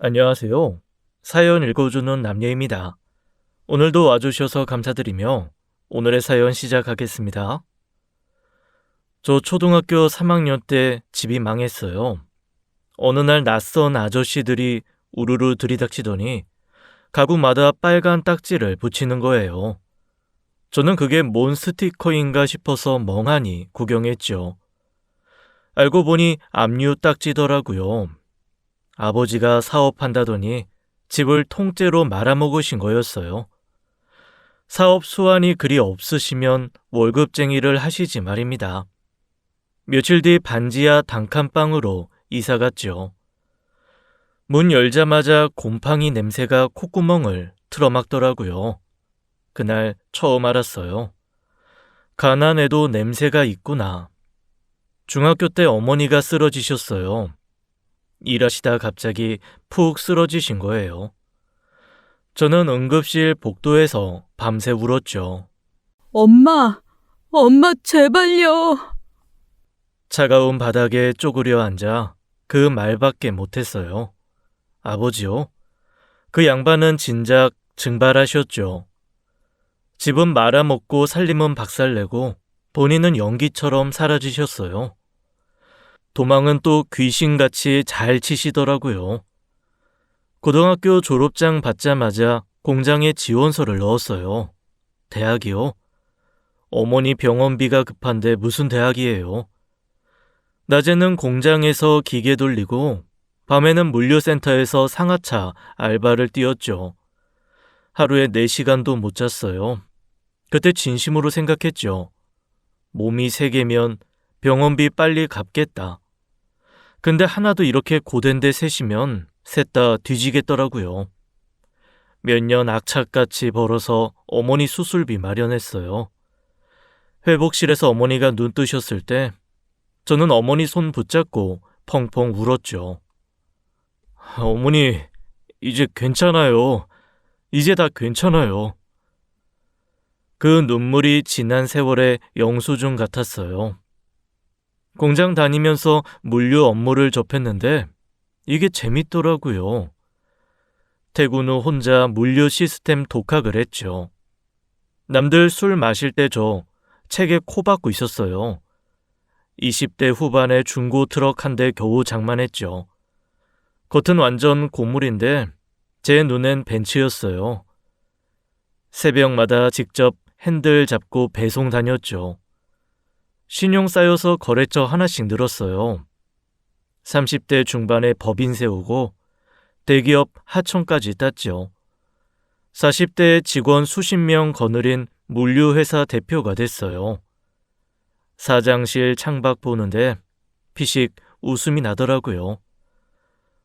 안녕하세요. 사연 읽어주는 남녀입니다. 오늘도 와주셔서 감사드리며 오늘의 사연 시작하겠습니다. 저 초등학교 3학년 때 집이 망했어요. 어느 날 낯선 아저씨들이 우르르 들이닥치더니 가구마다 빨간 딱지를 붙이는 거예요. 저는 그게 뭔 스티커인가 싶어서 멍하니 구경했죠. 알고 보니 압류 딱지더라고요. 아버지가 사업한다더니 집을 통째로 말아먹으신 거였어요. 사업 수완이 그리 없으시면 월급쟁이를 하시지 말입니다. 며칠 뒤 반지하 단칸방으로 이사 갔죠. 문 열자마자 곰팡이 냄새가 콧구멍을 틀어막더라고요. 그날 처음 알았어요. 가난해도 냄새가 있구나. 중학교 때 어머니가 쓰러지셨어요. 일하시다 갑자기 푹 쓰러지신 거예요. 저는 응급실 복도에서 밤새 울었죠. 엄마, 엄마 제발요. 차가운 바닥에 쪼그려 앉아 그 말밖에 못했어요. 아버지요? 그 양반은 진작 증발하셨죠. 집은 말아먹고 살림은 박살내고 본인은 연기처럼 사라지셨어요. 도망은 또 귀신같이 잘 치시더라고요. 고등학교 졸업장 받자마자 공장에 지원서를 넣었어요. 대학이요? 어머니 병원비가 급한데 무슨 대학이에요? 낮에는 공장에서 기계 돌리고 밤에는 물류센터에서 상하차 알바를 뛰었죠. 하루에 4시간도 못 잤어요. 그때 진심으로 생각했죠. 몸이 3개면 병원비 빨리 갚겠다. 근데 하나도 이렇게 고된데 셋이면 셋 다 뒤지겠더라고요. 몇 년 악착같이 벌어서 어머니 수술비 마련했어요. 회복실에서 어머니가 눈 뜨셨을 때 저는 어머니 손 붙잡고 펑펑 울었죠. 어머니, 이제 괜찮아요. 이제 다 괜찮아요. 그 눈물이 지난 세월의 영수증 같았어요. 공장 다니면서 물류 업무를 접했는데 이게 재밌더라고요. 퇴근 후 혼자 물류 시스템 독학을 했죠. 남들 술 마실 때 저 책에 코 박고 있었어요. 20대 후반에 중고 트럭 한 대 겨우 장만했죠. 겉은 완전 고물인데 제 눈엔 벤츠였어요. 새벽마다 직접 핸들 잡고 배송 다녔죠. 신용 쌓여서 거래처 하나씩 늘었어요. 30대 중반에 법인 세우고 대기업 하청까지 땄죠. 40대에 직원 수십 명 거느린 물류회사 대표가 됐어요. 사장실 창밖 보는데 피식 웃음이 나더라고요.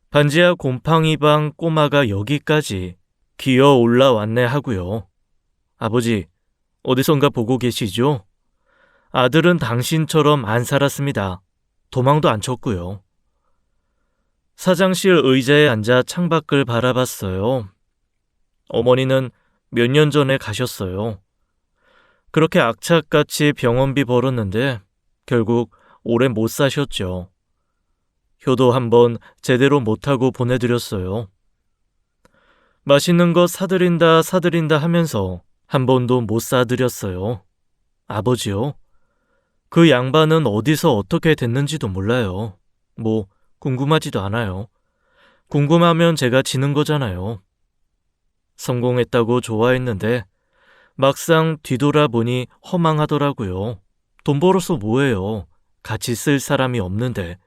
반지하 곰팡이방 꼬마가 여기까지 기어 올라왔네 하고요. 아버지, 어디선가 보고 계시죠? 아들은 당신처럼 안 살았습니다. 도망도 안 쳤고요. 사장실 의자에 앉아 창밖을 바라봤어요. 어머니는 몇 년 전에 가셨어요. 그렇게 악착같이 병원비 벌었는데 결국 오래 못 사셨죠. 효도 한번 제대로 못하고 보내드렸어요. 맛있는 거 사드린다 하면서 한 번도 못 사드렸어요. 아버지요? 그 양반은 어디서 어떻게 됐는지도 몰라요. 뭐 궁금하지도 않아요. 궁금하면 제가 지는 거잖아요. 성공했다고 좋아했는데 막상 뒤돌아보니 허망하더라고요. 돈 벌어서 뭐해요. 같이 쓸 사람이 없는데.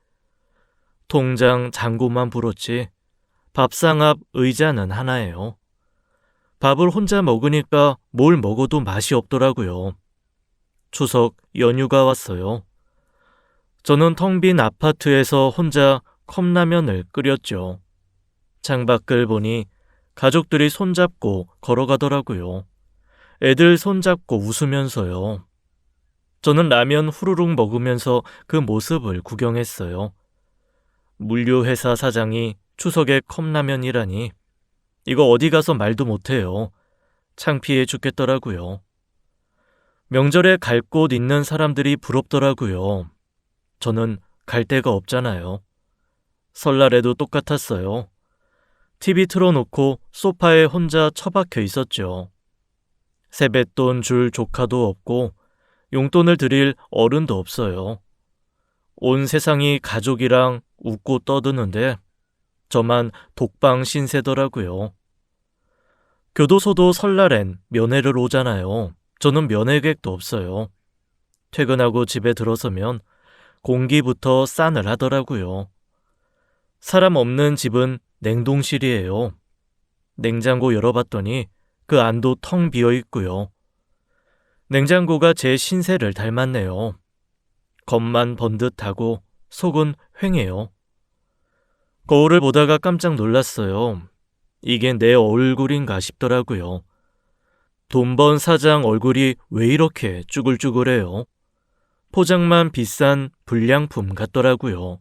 통장 잔고만 불었지 밥상 앞 의자는 하나예요. 밥을 혼자 먹으니까 뭘 먹어도 맛이 없더라고요. 추석 연휴가 왔어요. 저는 텅 빈 아파트에서 혼자 컵라면을 끓였죠. 창밖을 보니 가족들이 손잡고 걸어가더라고요. 애들 손잡고 웃으면서요. 저는 라면 후루룩 먹으면서 그 모습을 구경했어요. 물류회사 사장이 추석에 컵라면이라니 이거 어디 가서 말도 못해요. 창피해 죽겠더라고요. 명절에 갈 곳 있는 사람들이 부럽더라고요. 저는 갈 데가 없잖아요. 설날에도 똑같았어요. TV 틀어놓고 소파에 혼자 처박혀 있었죠. 세뱃돈 줄 조카도 없고 용돈을 드릴 어른도 없어요. 온 세상이 가족이랑 웃고 떠드는데 저만 독방 신세더라고요. 교도소도 설날엔 면회를 오잖아요. 저는 면회객도 없어요. 퇴근하고 집에 들어서면 공기부터 싸늘하더라고요. 사람 없는 집은 냉동실이에요. 냉장고 열어봤더니 그 안도 텅 비어 있고요. 냉장고가 제 신세를 닮았네요. 겉만 번듯하고 속은 휑해요. 거울을 보다가 깜짝 놀랐어요. 이게 내 얼굴인가 싶더라고요. 돈 번 사장 얼굴이 왜 이렇게 쭈글쭈글해요? 포장만 비싼 불량품 같더라고요.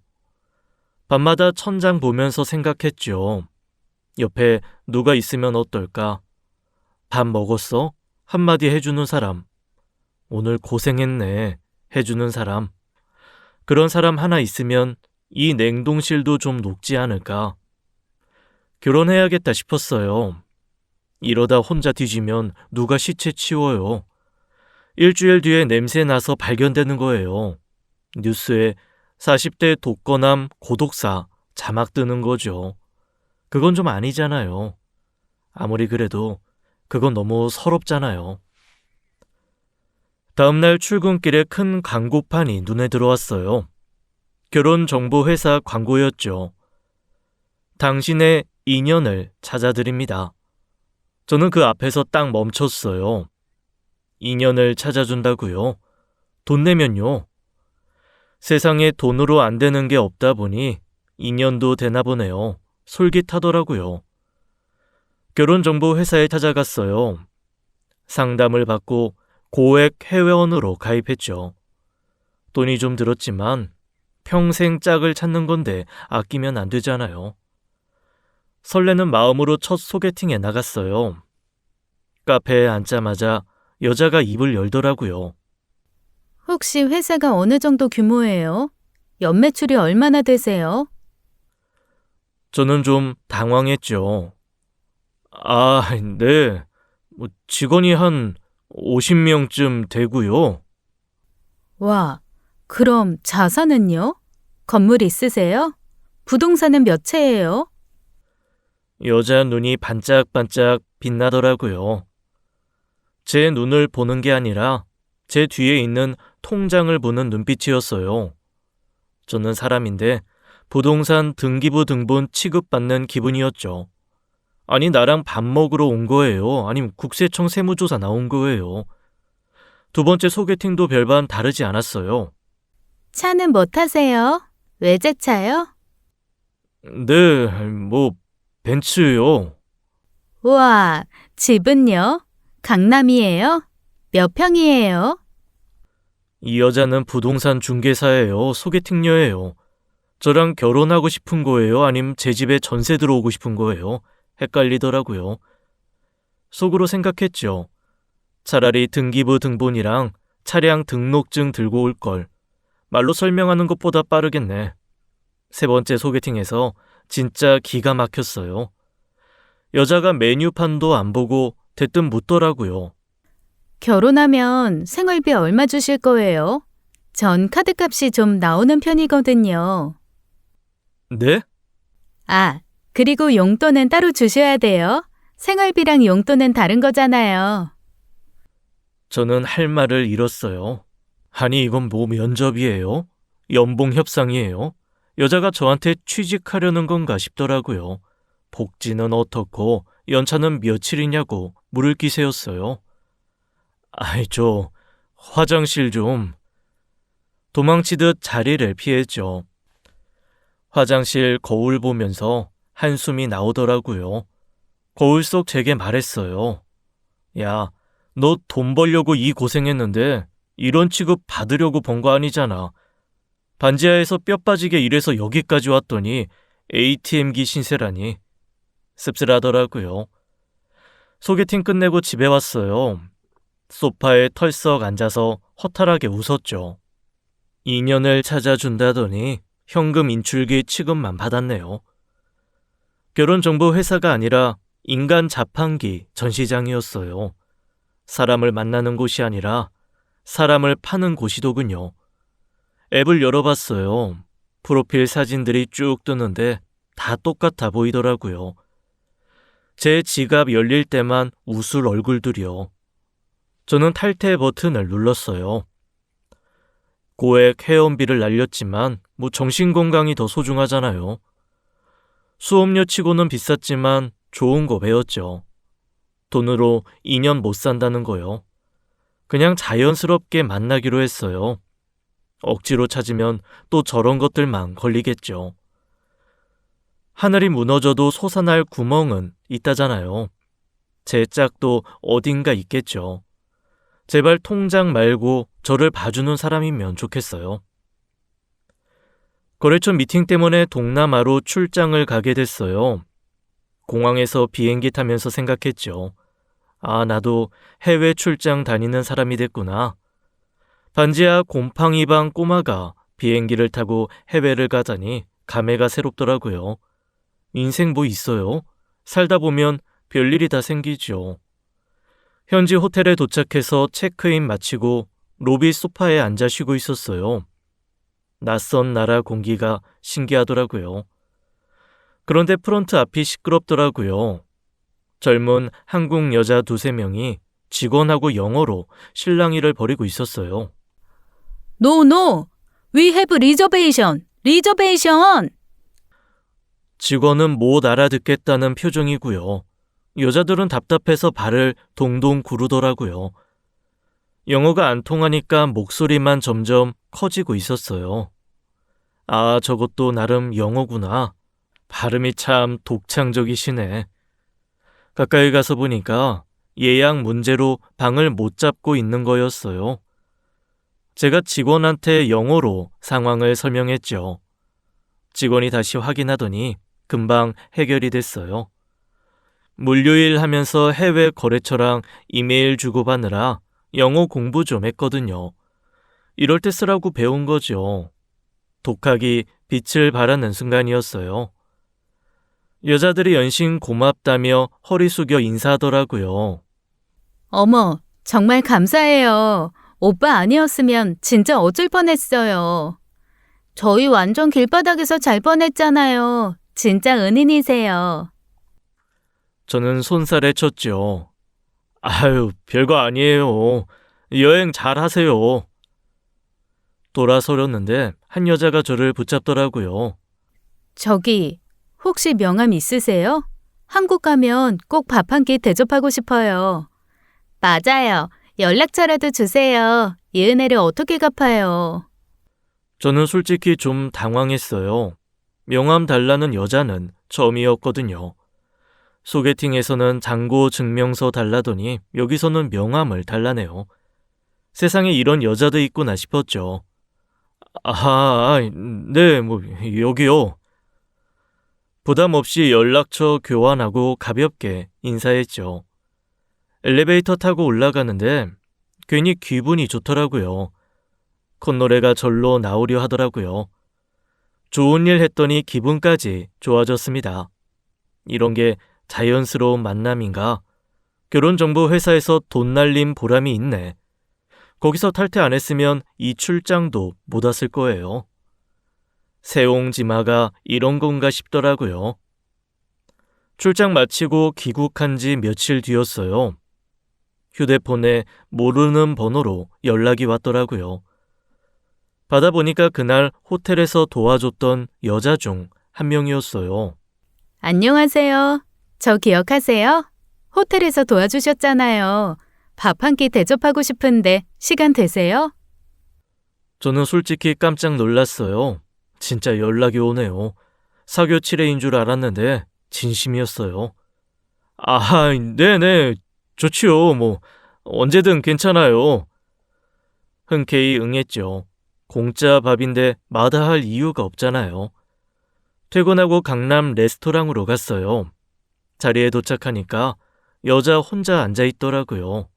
밤마다 천장 보면서 생각했죠. 옆에 누가 있으면 어떨까? 밥 먹었어? 한마디 해주는 사람. 오늘 고생했네. 해주는 사람. 그런 사람 하나 있으면 이 냉동실도 좀 녹지 않을까? 결혼해야겠다 싶었어요. 이러다 혼자 뒤지면 누가 시체 치워요. 일주일 뒤에 냄새 나서 발견되는 거예요. 뉴스에 40대 독거남 고독사 자막 뜨는 거죠. 그건 좀 아니잖아요. 아무리 그래도 그건 너무 서럽잖아요. 다음날 출근길에 큰 광고판이 눈에 들어왔어요. 결혼정보회사 광고였죠. 당신의 인연을 찾아드립니다. 저는 그 앞에서 딱 멈췄어요. 인연을 찾아준다고요? 돈 내면요? 세상에 돈으로 안 되는 게 없다 보니 인연도 되나 보네요. 솔깃하더라고요. 결혼정보회사에 찾아갔어요. 상담을 받고 고액 회원으로 가입했죠. 돈이 좀 들었지만 평생 짝을 찾는 건데 아끼면 안 되잖아요. 설레는 마음으로 첫 소개팅에 나갔어요. 카페에 앉자마자 여자가 입을 열더라고요. 혹시 회사가 어느 정도 규모예요? 연매출이 얼마나 되세요? 저는 좀 당황했죠. 아, 네. 직원이 한 50명쯤 되고요. 와, 그럼 자산은요? 건물 있으세요? 부동산은 몇 채예요? 여자 눈이 반짝반짝 빛나더라고요. 제 눈을 보는 게 아니라 제 뒤에 있는 통장을 보는 눈빛이었어요. 저는 사람인데 부동산 등기부 등본 취급받는 기분이었죠. 아니, 나랑 밥 먹으러 온 거예요? 아니면 국세청 세무조사 나온 거예요? 두 번째 소개팅도 별반 다르지 않았어요. 차는 뭐 타세요? 외제차요? 네, 벤츠요. 우와, 집은요? 강남이에요? 몇 평이에요? 이 여자는 부동산 중개사예요. 소개팅녀예요. 저랑 결혼하고 싶은 거예요? 아니면 제 집에 전세 들어오고 싶은 거예요? 헷갈리더라고요. 속으로 생각했죠. 차라리 등기부 등본이랑 차량 등록증 들고 올 걸. 말로 설명하는 것보다 빠르겠네. 세 번째 소개팅에서 진짜 기가 막혔어요. 여자가 메뉴판도 안 보고 대뜸 묻더라고요. 결혼하면 생활비 얼마 주실 거예요? 전 카드값이 좀 나오는 편이거든요. 네? 아, 그리고 용돈은 따로 주셔야 돼요. 생활비랑 용돈은 다른 거잖아요. 저는 할 말을 잃었어요. 아니, 이건 면접이에요? 연봉 협상이에요? 여자가 저한테 취직하려는 건가 싶더라고요. 복지는 어떻고 연차는 며칠이냐고 물을 기세였어요. 아이, 저 화장실 좀. 도망치듯 자리를 피했죠. 화장실 거울 보면서 한숨이 나오더라고요. 거울 속 제게 말했어요. 야, 너 돈 벌려고 이 고생했는데 이런 취급 받으려고 번 거 아니잖아. 반지하에서 뼈 빠지게 일해서 여기까지 왔더니 ATM기 신세라니. 씁쓸하더라고요. 소개팅 끝내고 집에 왔어요. 소파에 털썩 앉아서 허탈하게 웃었죠. 인연을 찾아준다더니 현금 인출기 취급만 받았네요. 결혼정보 회사가 아니라 인간 자판기 전시장이었어요. 사람을 만나는 곳이 아니라 사람을 파는 곳이더군요. 앱을 열어봤어요. 프로필 사진들이 쭉 뜨는데 다 똑같아 보이더라고요. 제 지갑 열릴 때만 웃을 얼굴들이요. 저는 탈퇴 버튼을 눌렀어요. 고액 회원비를 날렸지만 정신건강이 더 소중하잖아요. 수업료 치고는 비쌌지만 좋은 거 배웠죠. 돈으로 2년 못 산다는 거요. 그냥 자연스럽게 만나기로 했어요. 억지로 찾으면 또 저런 것들만 걸리겠죠. 하늘이 무너져도 솟아날 구멍은 있다잖아요. 제 짝도 어딘가 있겠죠. 제발 통장 말고 저를 봐주는 사람이면 좋겠어요. 거래처 미팅 때문에 동남아로 출장을 가게 됐어요. 공항에서 비행기 타면서 생각했죠. 아, 나도 해외 출장 다니는 사람이 됐구나. 반지하 곰팡이방 꼬마가 비행기를 타고 해외를 가다니 감회가 새롭더라고요. 인생 뭐 있어요? 살다 보면 별일이 다 생기죠. 현지 호텔에 도착해서 체크인 마치고 로비 소파에 앉아 쉬고 있었어요. 낯선 나라 공기가 신기하더라고요. 그런데 프런트 앞이 시끄럽더라고요. 젊은 한국 여자 2-3명이 직원하고 영어로 실랑이를 벌이고 있었어요. No, no. We have reservation. reservation. 직원은 못 알아듣겠다는 표정이고요. 여자들은 답답해서 발을 동동 구르더라고요. 영어가 안 통하니까 목소리만 점점 커지고 있었어요. 아, 저것도 나름 영어구나. 발음이 참 독창적이시네. 가까이 가서 보니까 예약 문제로 방을 못 잡고 있는 거였어요. 제가 직원한테 영어로 상황을 설명했죠. 직원이 다시 확인하더니 금방 해결이 됐어요. 물류일 하면서 해외 거래처랑 이메일 주고받느라 영어 공부 좀 했거든요. 이럴 때 쓰라고 배운 거죠. 독학이 빛을 발하는 순간이었어요. 여자들이 연신 고맙다며 허리 숙여 인사하더라고요. 어머, 정말 감사해요. 오빠 아니었으면 진짜 어쩔 뻔했어요. 저희 완전 길바닥에서 잘 뻔했잖아요. 진짜 은인이세요. 저는 손살에 쳤죠. 아유, 별거 아니에요. 여행 잘 하세요. 돌아서렸는데 한 여자가 저를 붙잡더라고요. 저기, 혹시 명함 있으세요? 한국 가면 꼭 밥 한 끼 대접하고 싶어요. 맞아요. 연락처라도 주세요. 이 은혜를 어떻게 갚아요? 저는 솔직히 좀 당황했어요. 명함 달라는 여자는 처음이었거든요. 소개팅에서는 잔고 증명서 달라더니 여기서는 명함을 달라네요. 세상에 이런 여자도 있구나 싶었죠. 아, 네, 여기요. 부담 없이 연락처 교환하고 가볍게 인사했죠. 엘리베이터 타고 올라가는데 괜히 기분이 좋더라고요. 콧노래가 절로 나오려 하더라고요. 좋은 일 했더니 기분까지 좋아졌습니다. 이런 게 자연스러운 만남인가? 결혼정보 회사에서 돈 날린 보람이 있네. 거기서 탈퇴 안 했으면 이 출장도 못 왔을 거예요. 세옹지마가 이런 건가 싶더라고요. 출장 마치고 귀국한 지 며칠 뒤였어요. 휴대폰에 모르는 번호로 연락이 왔더라고요. 받아보니까 그날 호텔에서 도와줬던 여자 중 한 명이었어요. 안녕하세요. 저 기억하세요? 호텔에서 도와주셨잖아요. 밥 한 끼 대접하고 싶은데 시간 되세요? 저는 솔직히 깜짝 놀랐어요. 진짜 연락이 오네요. 사교 7회인 줄 알았는데 진심이었어요. 아, 네네. 좋지요. 언제든 괜찮아요. 흔쾌히 응했죠. 공짜 밥인데 마다할 이유가 없잖아요. 퇴근하고 강남 레스토랑으로 갔어요. 자리에 도착하니까 여자 혼자 앉아있더라고요.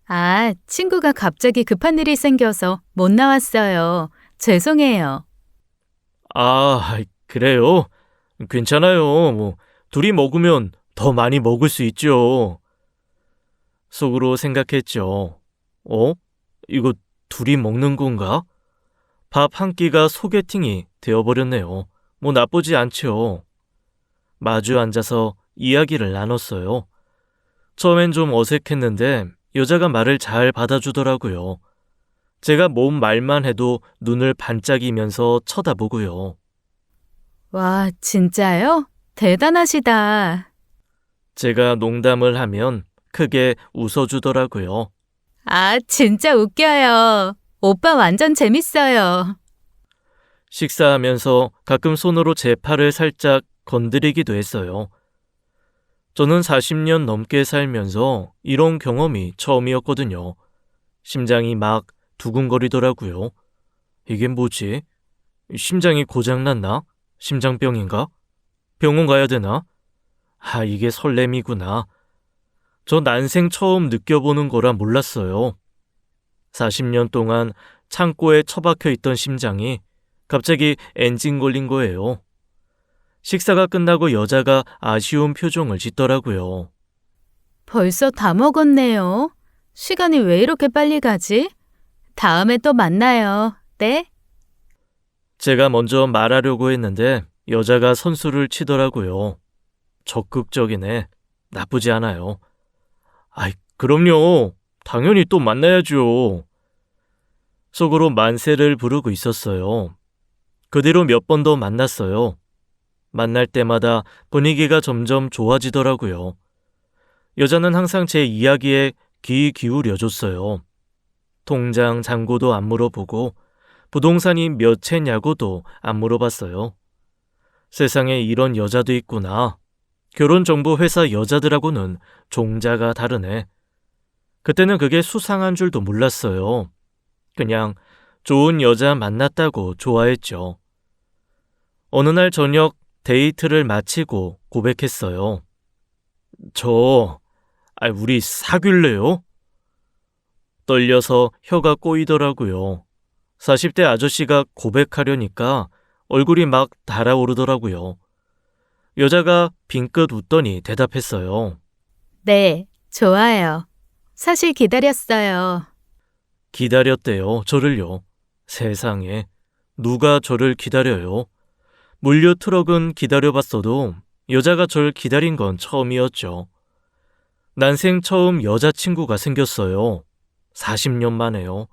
아, 친구가 갑자기 급한 일이 생겨서 못 나왔어요. 죄송해요. 아, 그래요? 괜찮아요. 둘이 먹으면 더 많이 먹을 수 있죠. 속으로 생각했죠. 이거 둘이 먹는 건가? 밥 한 끼가 소개팅이 되어버렸네요. 뭐 나쁘지 않죠. 마주 앉아서 이야기를 나눴어요. 처음엔 좀 어색했는데 여자가 말을 잘 받아주더라고요. 제가 뭔 말만 해도 눈을 반짝이면서 쳐다보고요. 와, 진짜요? 대단하시다. 제가 농담을 하면 크게 웃어주더라고요. 아, 진짜 웃겨요. 오빠 완전 재밌어요. 식사하면서 가끔 손으로 제 팔을 살짝 건드리기도 했어요. 저는 40년 넘게 살면서 이런 경험이 처음이었거든요. 심장이 막 두근거리더라고요. 이게 뭐지? 심장이 고장났나? 심장병인가? 병원 가야 되나? 이게 설렘이구나. 저 난생 처음 느껴보는 거라 몰랐어요. 40년 동안 창고에 처박혀 있던 심장이 갑자기 엔진 걸린 거예요. 식사가 끝나고 여자가 아쉬운 표정을 짓더라고요. 벌써 다 먹었네요. 시간이 왜 이렇게 빨리 가지? 다음에 또 만나요. 네? 제가 먼저 말하려고 했는데 여자가 선수를 치더라고요. 적극적이네. 나쁘지 않아요. 그럼요. 당연히 또 만나야죠. 속으로 만세를 부르고 있었어요. 그 뒤로 몇 번 더 만났어요. 만날 때마다 분위기가 점점 좋아지더라고요. 여자는 항상 제 이야기에 귀 기울여줬어요. 통장 잔고도 안 물어보고 부동산이 몇 채냐고도 안 물어봤어요. 세상에 이런 여자도 있구나. 결혼정보회사 여자들하고는 종자가 다르네. 그때는 그게 수상한 줄도 몰랐어요. 그냥 좋은 여자 만났다고 좋아했죠. 어느 날 저녁 데이트를 마치고 고백했어요. 우리 사귈래요? 떨려서 혀가 꼬이더라고요. 40대 아저씨가 고백하려니까 얼굴이 막 달아오르더라고요. 여자가 빙긋 웃더니 대답했어요. 네, 좋아요. 사실 기다렸어요. 기다렸대요, 저를요. 세상에, 누가 저를 기다려요? 물류 트럭은 기다려봤어도 여자가 절 기다린 건 처음이었죠. 난생 처음 여자친구가 생겼어요. 40년 만에요.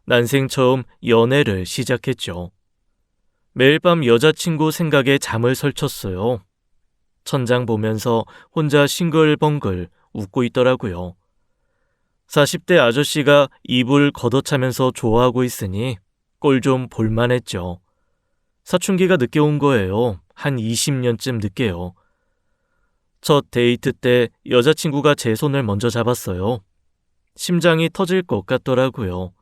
난생 처음 연애를 시작했죠. 매일 밤 여자친구 생각에 잠을 설쳤어요. 천장 보면서 혼자 싱글벙글 웃고 있더라고요. 40대 아저씨가 입을 걷어차면서 좋아하고 있으니 꼴 좀 볼만했죠. 사춘기가 늦게 온 거예요. 한 20년쯤 늦게요. 첫 데이트 때 여자친구가 제 손을 먼저 잡았어요. 심장이 터질 것 같더라고요.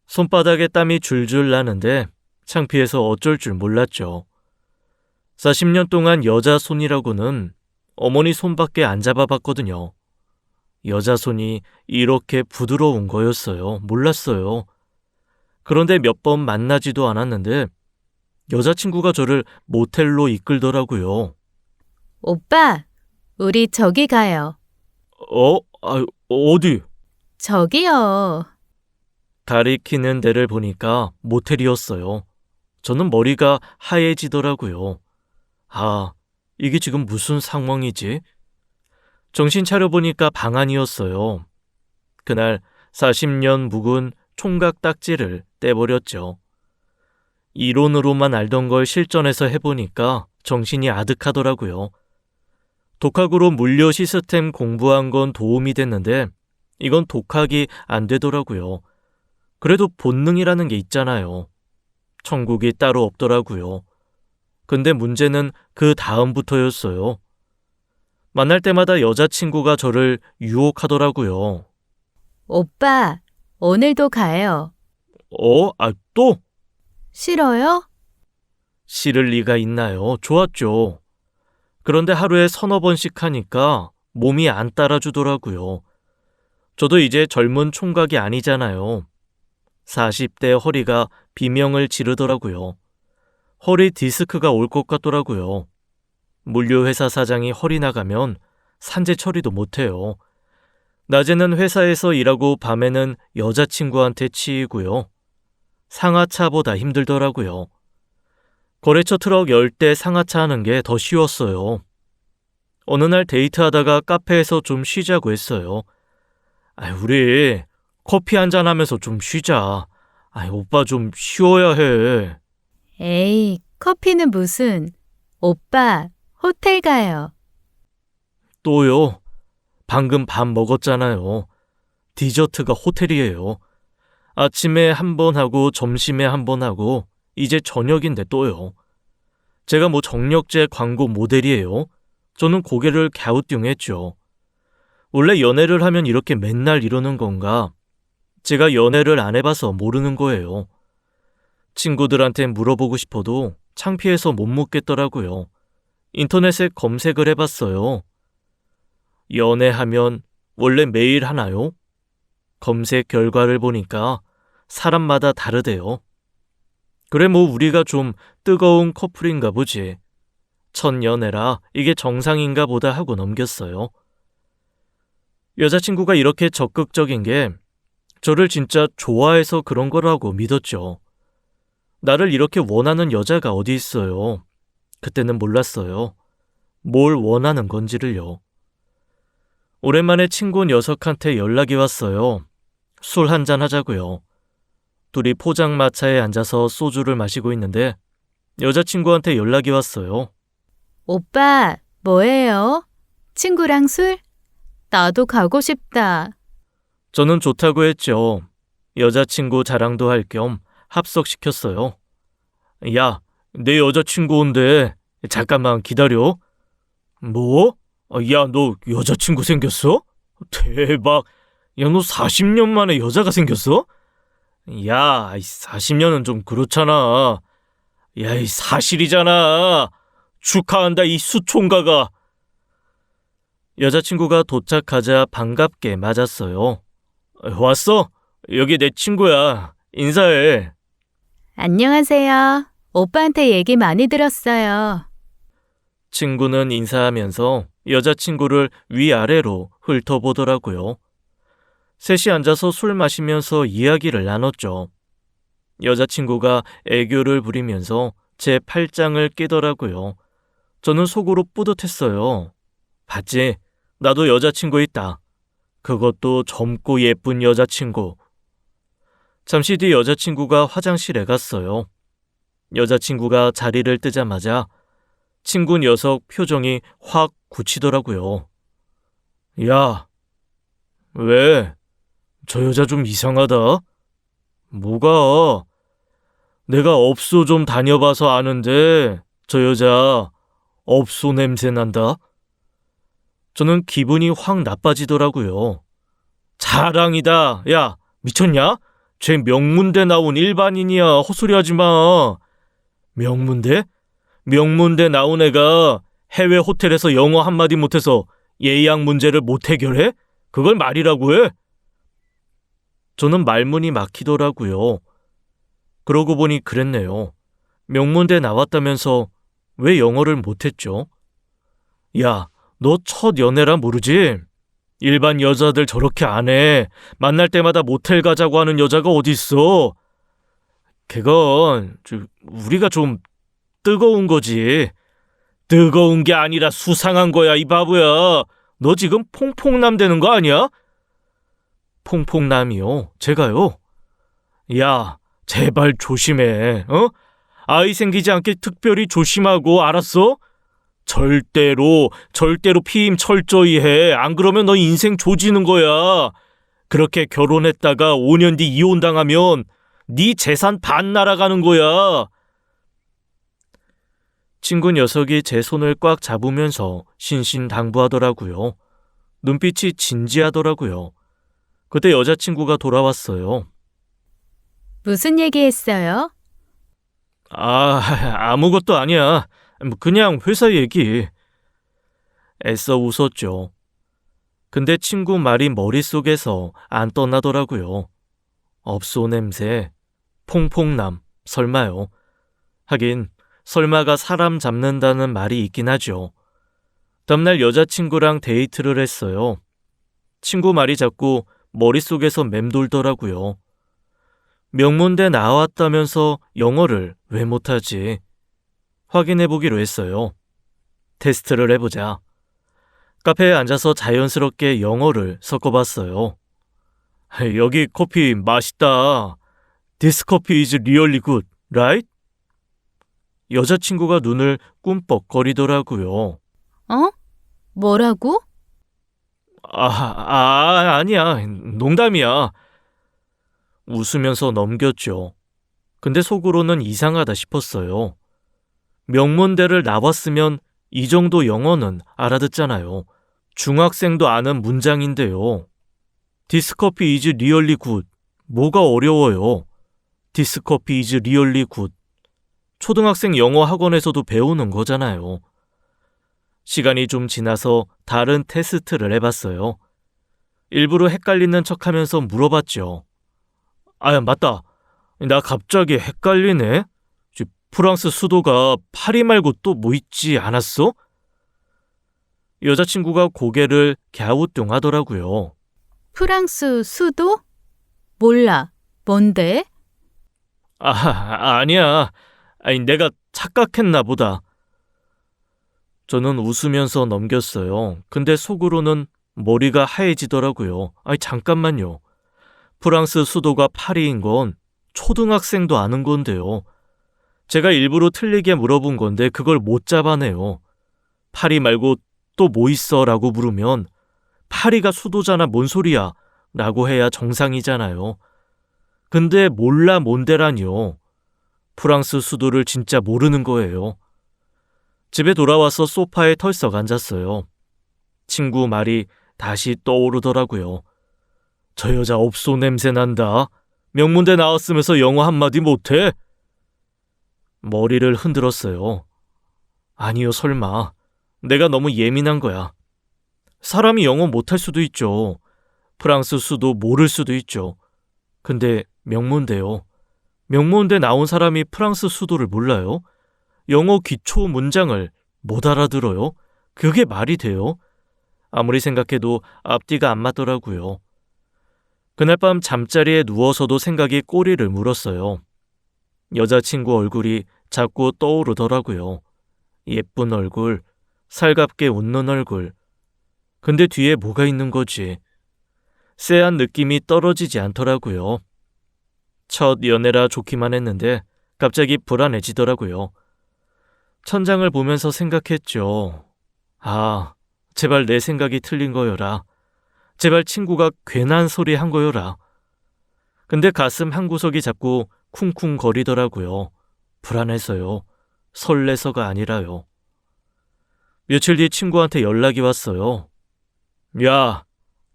손바닥에 땀이 줄줄 나는데 창피해서 어쩔 줄 몰랐죠. 40년 동안 여자 손이라고는 어머니 손밖에 안 잡아봤거든요. 여자 손이 이렇게 부드러운 거였어요. 몰랐어요. 그런데 몇 번 만나지도 않았는데 여자친구가 저를 모텔로 이끌더라고요. 오빠, 우리 저기 가요. 어디? 저기요. 가리키는 데를 보니까 모텔이었어요. 저는 머리가 하얘지더라고요. 이게 지금 무슨 상황이지? 정신 차려보니까 방 안이었어요. 그날 40년 묵은 총각 딱지를 떼버렸죠. 이론으로만 알던 걸 실전에서 해보니까 정신이 아득하더라고요. 독학으로 물류 시스템 공부한 건 도움이 됐는데 이건 독학이 안 되더라고요. 그래도 본능이라는 게 있잖아요. 천국이 따로 없더라고요. 근데 문제는 그 다음부터였어요. 만날 때마다 여자친구가 저를 유혹하더라고요. 오빠, 오늘도 가요. 또? 싫어요? 싫을 리가 있나요? 좋았죠. 그런데 하루에 서너 번씩 하니까 몸이 안 따라주더라고요. 저도 이제 젊은 총각이 아니잖아요. 40대 허리가 비명을 지르더라고요. 허리 디스크가 올 것 같더라고요. 물류회사 사장이 허리 나가면 산재 처리도 못해요. 낮에는 회사에서 일하고 밤에는 여자친구한테 치이고요. 상하차보다 힘들더라고요. 거래처 트럭 10대 상하차 하는 게 더 쉬웠어요. 어느 날 데이트하다가 카페에서 좀 쉬자고 했어요. 우리 커피 한잔 하면서 좀 쉬자. 오빠 좀 쉬어야 해. 에이, 커피는 무슨. 오빠, 호텔 가요. 또요? 방금 밥 먹었잖아요. 디저트가 호텔이에요. 아침에 한 번 하고 점심에 한 번 하고 이제 저녁인데 또요. 제가 뭐 정력제 광고 모델이에요? 저는 고개를 갸우뚱했죠. 원래 연애를 하면 이렇게 맨날 이러는 건가? 제가 연애를 안 해봐서 모르는 거예요. 친구들한테 물어보고 싶어도 창피해서 못 묻겠더라고요. 인터넷에 검색을 해봤어요. 연애하면 원래 매일 하나요? 검색 결과를 보니까 사람마다 다르대요. 그래 뭐 우리가 좀 뜨거운 커플인가 보지. 첫 연애라 이게 정상인가 보다 하고 넘겼어요. 여자친구가 이렇게 적극적인 게 저를 진짜 좋아해서 그런 거라고 믿었죠. 나를 이렇게 원하는 여자가 어디 있어요. 그때는 몰랐어요. 뭘 원하는 건지를요. 오랜만에 친구 녀석한테 연락이 왔어요. 술 한잔 하자고요. 둘이 포장마차에 앉아서 소주를 마시고 있는데 여자친구한테 연락이 왔어요. 오빠, 뭐해요? 친구랑 술? 나도 가고 싶다. 저는 좋다고 했죠. 여자친구 자랑도 할 겸 합석시켰어요. 야, 내 여자친구 온대. 잠깐만 기다려. 뭐? 야, 너 여자친구 생겼어? 대박. 야, 너 40년 만에 여자가 생겼어? 야, 40년은 좀 그렇잖아. 야, 이 사실이잖아. 축하한다, 이 수총각아. 여자친구가 도착하자 반갑게 맞았어요. 왔어? 여기 내 친구야. 인사해. 안녕하세요. 오빠한테 얘기 많이 들었어요. 친구는 인사하면서 여자친구를 위아래로 훑어보더라고요. 셋이 앉아서 술 마시면서 이야기를 나눴죠. 여자친구가 애교를 부리면서 제 팔짱을 끼더라고요. 저는 속으로 뿌듯했어요. 봤지? 나도 여자친구 있다. 그것도 젊고 예쁜 여자친구. 잠시 뒤 여자친구가 화장실에 갔어요. 여자친구가 자리를 뜨자마자 친구 녀석 표정이 확 굳히더라고요. 야, 왜? 저 여자 좀 이상하다. 뭐가? 내가 업소 좀 다녀봐서 아는데 저 여자 업소 냄새 난다. 저는 기분이 확 나빠지더라고요. 자랑이다. 야, 미쳤냐? 쟤 명문대 나온 일반인이야. 헛소리하지 마. 명문대? 명문대 나온 애가 해외 호텔에서 영어 한마디 못해서 예약 문제를 못 해결해? 그걸 말이라고 해? 저는 말문이 막히더라고요. 그러고 보니 그랬네요. 명문대 나왔다면서 왜 영어를 못했죠? 야, 너 첫 연애라 모르지? 일반 여자들 저렇게 안 해. 만날 때마다 모텔 가자고 하는 여자가 어디 있어? 그건 우리가 좀 뜨거운 거지. 뜨거운 게 아니라 수상한 거야, 이 바보야. 너 지금 퐁퐁남 되는 거 아니야? 퐁퐁남이요? 제가요? 야, 제발 조심해. 아이 생기지 않게 특별히 조심하고, 알았어? 절대로 피임 철저히 해. 안 그러면 너 인생 조지는 거야. 그렇게 결혼했다가 5년 뒤 이혼당하면 네 재산 반 날아가는 거야. 친구 녀석이 제 손을 꽉 잡으면서 신신당부하더라고요. 눈빛이 진지하더라고요. 그때 여자친구가 돌아왔어요. 무슨 얘기했어요? 아무것도 아니야. 그냥 회사 얘기. 애써 웃었죠. 근데 친구 말이 머릿속에서 안 떠나더라고요. 업소 냄새, 퐁퐁남, 설마요. 하긴 설마가 사람 잡는다는 말이 있긴 하죠. 다음날 여자친구랑 데이트를 했어요. 친구 말이 자꾸 머릿속에서 맴돌더라고요. 명문대 나왔다면서 영어를 왜 못하지? 확인해보기로 했어요. 테스트를 해보자. 카페에 앉아서 자연스럽게 영어를 섞어봤어요. 여기 커피 맛있다. This coffee is really good, right? 여자친구가 눈을 꿈뻑거리더라고요. 어? 뭐라고? 아니야. 농담이야. 웃으면서 넘겼죠. 근데 속으로는 이상하다 싶었어요. 명문대를 나왔으면 이 정도 영어는 알아듣잖아요. 중학생도 아는 문장인데요. This coffee is really good. 뭐가 어려워요? This coffee is really good. 초등학생 영어 학원에서도 배우는 거잖아요. 시간이 좀 지나서 다른 테스트를 해봤어요. 일부러 헷갈리는 척하면서 물어봤죠. 맞다. 나 갑자기 헷갈리네. 프랑스 수도가 파리 말고 또 뭐 있지 않았어? 여자친구가 고개를 갸우뚱하더라고요. 프랑스 수도? 몰라. 뭔데? 아니야. 내가 착각했나 보다. 저는 웃으면서 넘겼어요. 근데 속으로는 머리가 하얘지더라고요. 잠깐만요. 프랑스 수도가 파리인 건 초등학생도 아는 건데요. 제가 일부러 틀리게 물어본 건데 그걸 못 잡아내요. 파리 말고 또 뭐 있어? 라고 물으면 파리가 수도잖아, 뭔 소리야? 라고 해야 정상이잖아요. 근데 몰라 뭔데라니요. 프랑스 수도를 진짜 모르는 거예요. 집에 돌아와서 소파에 털썩 앉았어요. 친구 말이 다시 떠오르더라고요. 저 여자 업소 냄새 난다. 명문대 나왔으면서 영어 한마디 못해? 머리를 흔들었어요. 아니요, 설마. 내가 너무 예민한 거야. 사람이 영어 못할 수도 있죠. 프랑스 수도 모를 수도 있죠. 근데 명문대요. 명문대 나온 사람이 프랑스 수도를 몰라요? 영어 기초 문장을 못 알아들어요? 그게 말이 돼요? 아무리 생각해도 앞뒤가 안 맞더라고요. 그날 밤 잠자리에 누워서도 생각이 꼬리를 물었어요. 여자친구 얼굴이 자꾸 떠오르더라고요. 예쁜 얼굴, 살갑게 웃는 얼굴. 근데 뒤에 뭐가 있는 거지? 쎄한 느낌이 떨어지지 않더라고요. 첫 연애라 좋기만 했는데 갑자기 불안해지더라고요. 천장을 보면서 생각했죠. 제발 내 생각이 틀린 거여라. 제발 친구가 괜한 소리 한 거여라. 근데 가슴 한구석이 자꾸 쿵쿵거리더라고요. 불안해서요. 설레서가 아니라요. 며칠 뒤 친구한테 연락이 왔어요. 야,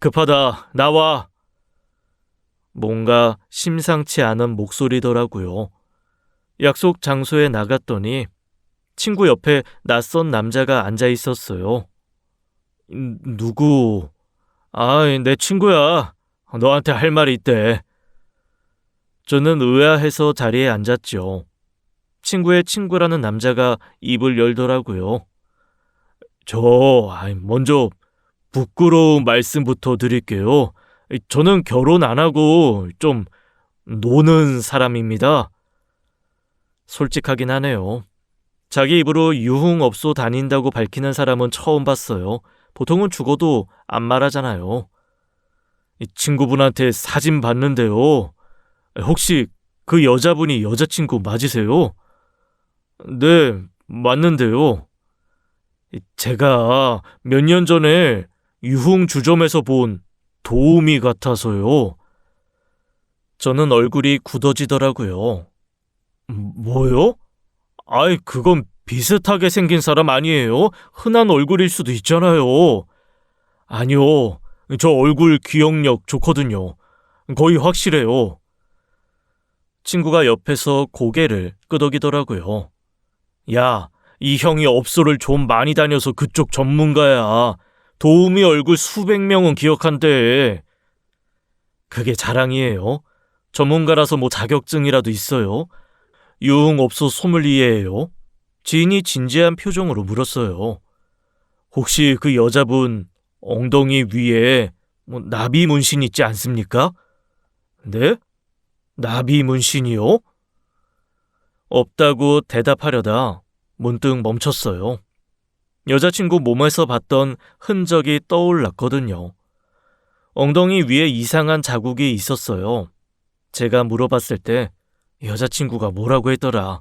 급하다. 나와. 뭔가 심상치 않은 목소리더라고요. 약속 장소에 나갔더니 친구 옆에 낯선 남자가 앉아 있었어요. 누구? 내 친구야. 너한테 할 말이 있대. 저는 의아해서 자리에 앉았죠. 친구의 친구라는 남자가 입을 열더라고요. 먼저 부끄러운 말씀부터 드릴게요. 저는 결혼 안 하고 좀 노는 사람입니다. 솔직하긴 하네요. 자기 입으로 유흥업소 다닌다고 밝히는 사람은 처음 봤어요. 보통은 죽어도 안 말하잖아요. 친구분한테 사진 봤는데요. 혹시 그 여자분이 여자친구 맞으세요? 네, 맞는데요. 제가 몇 년 전에 유흥주점에서 본 도우미 같아서요. 저는 얼굴이 굳어지더라고요. 뭐요? 그건 비슷하게 생긴 사람 아니에요? 흔한 얼굴일 수도 있잖아요. 아니요, 저 얼굴 기억력 좋거든요. 거의 확실해요. 친구가 옆에서 고개를 끄덕이더라고요. 야, 이 형이 업소를 좀 많이 다녀서 그쪽 전문가야. 도우미 얼굴 수백 명은 기억한대. 그게 자랑이에요? 전문가라서 뭐 자격증이라도 있어요? 유흥업소 소믈리에예요? 지인이 진지한 표정으로 물었어요. 혹시 그 여자분 엉덩이 위에 나비 문신 있지 않습니까? 네? 나비 문신이요? 없다고 대답하려다 문득 멈췄어요. 여자친구 몸에서 봤던 흔적이 떠올랐거든요. 엉덩이 위에 이상한 자국이 있었어요. 제가 물어봤을 때 여자친구가 뭐라고 했더라.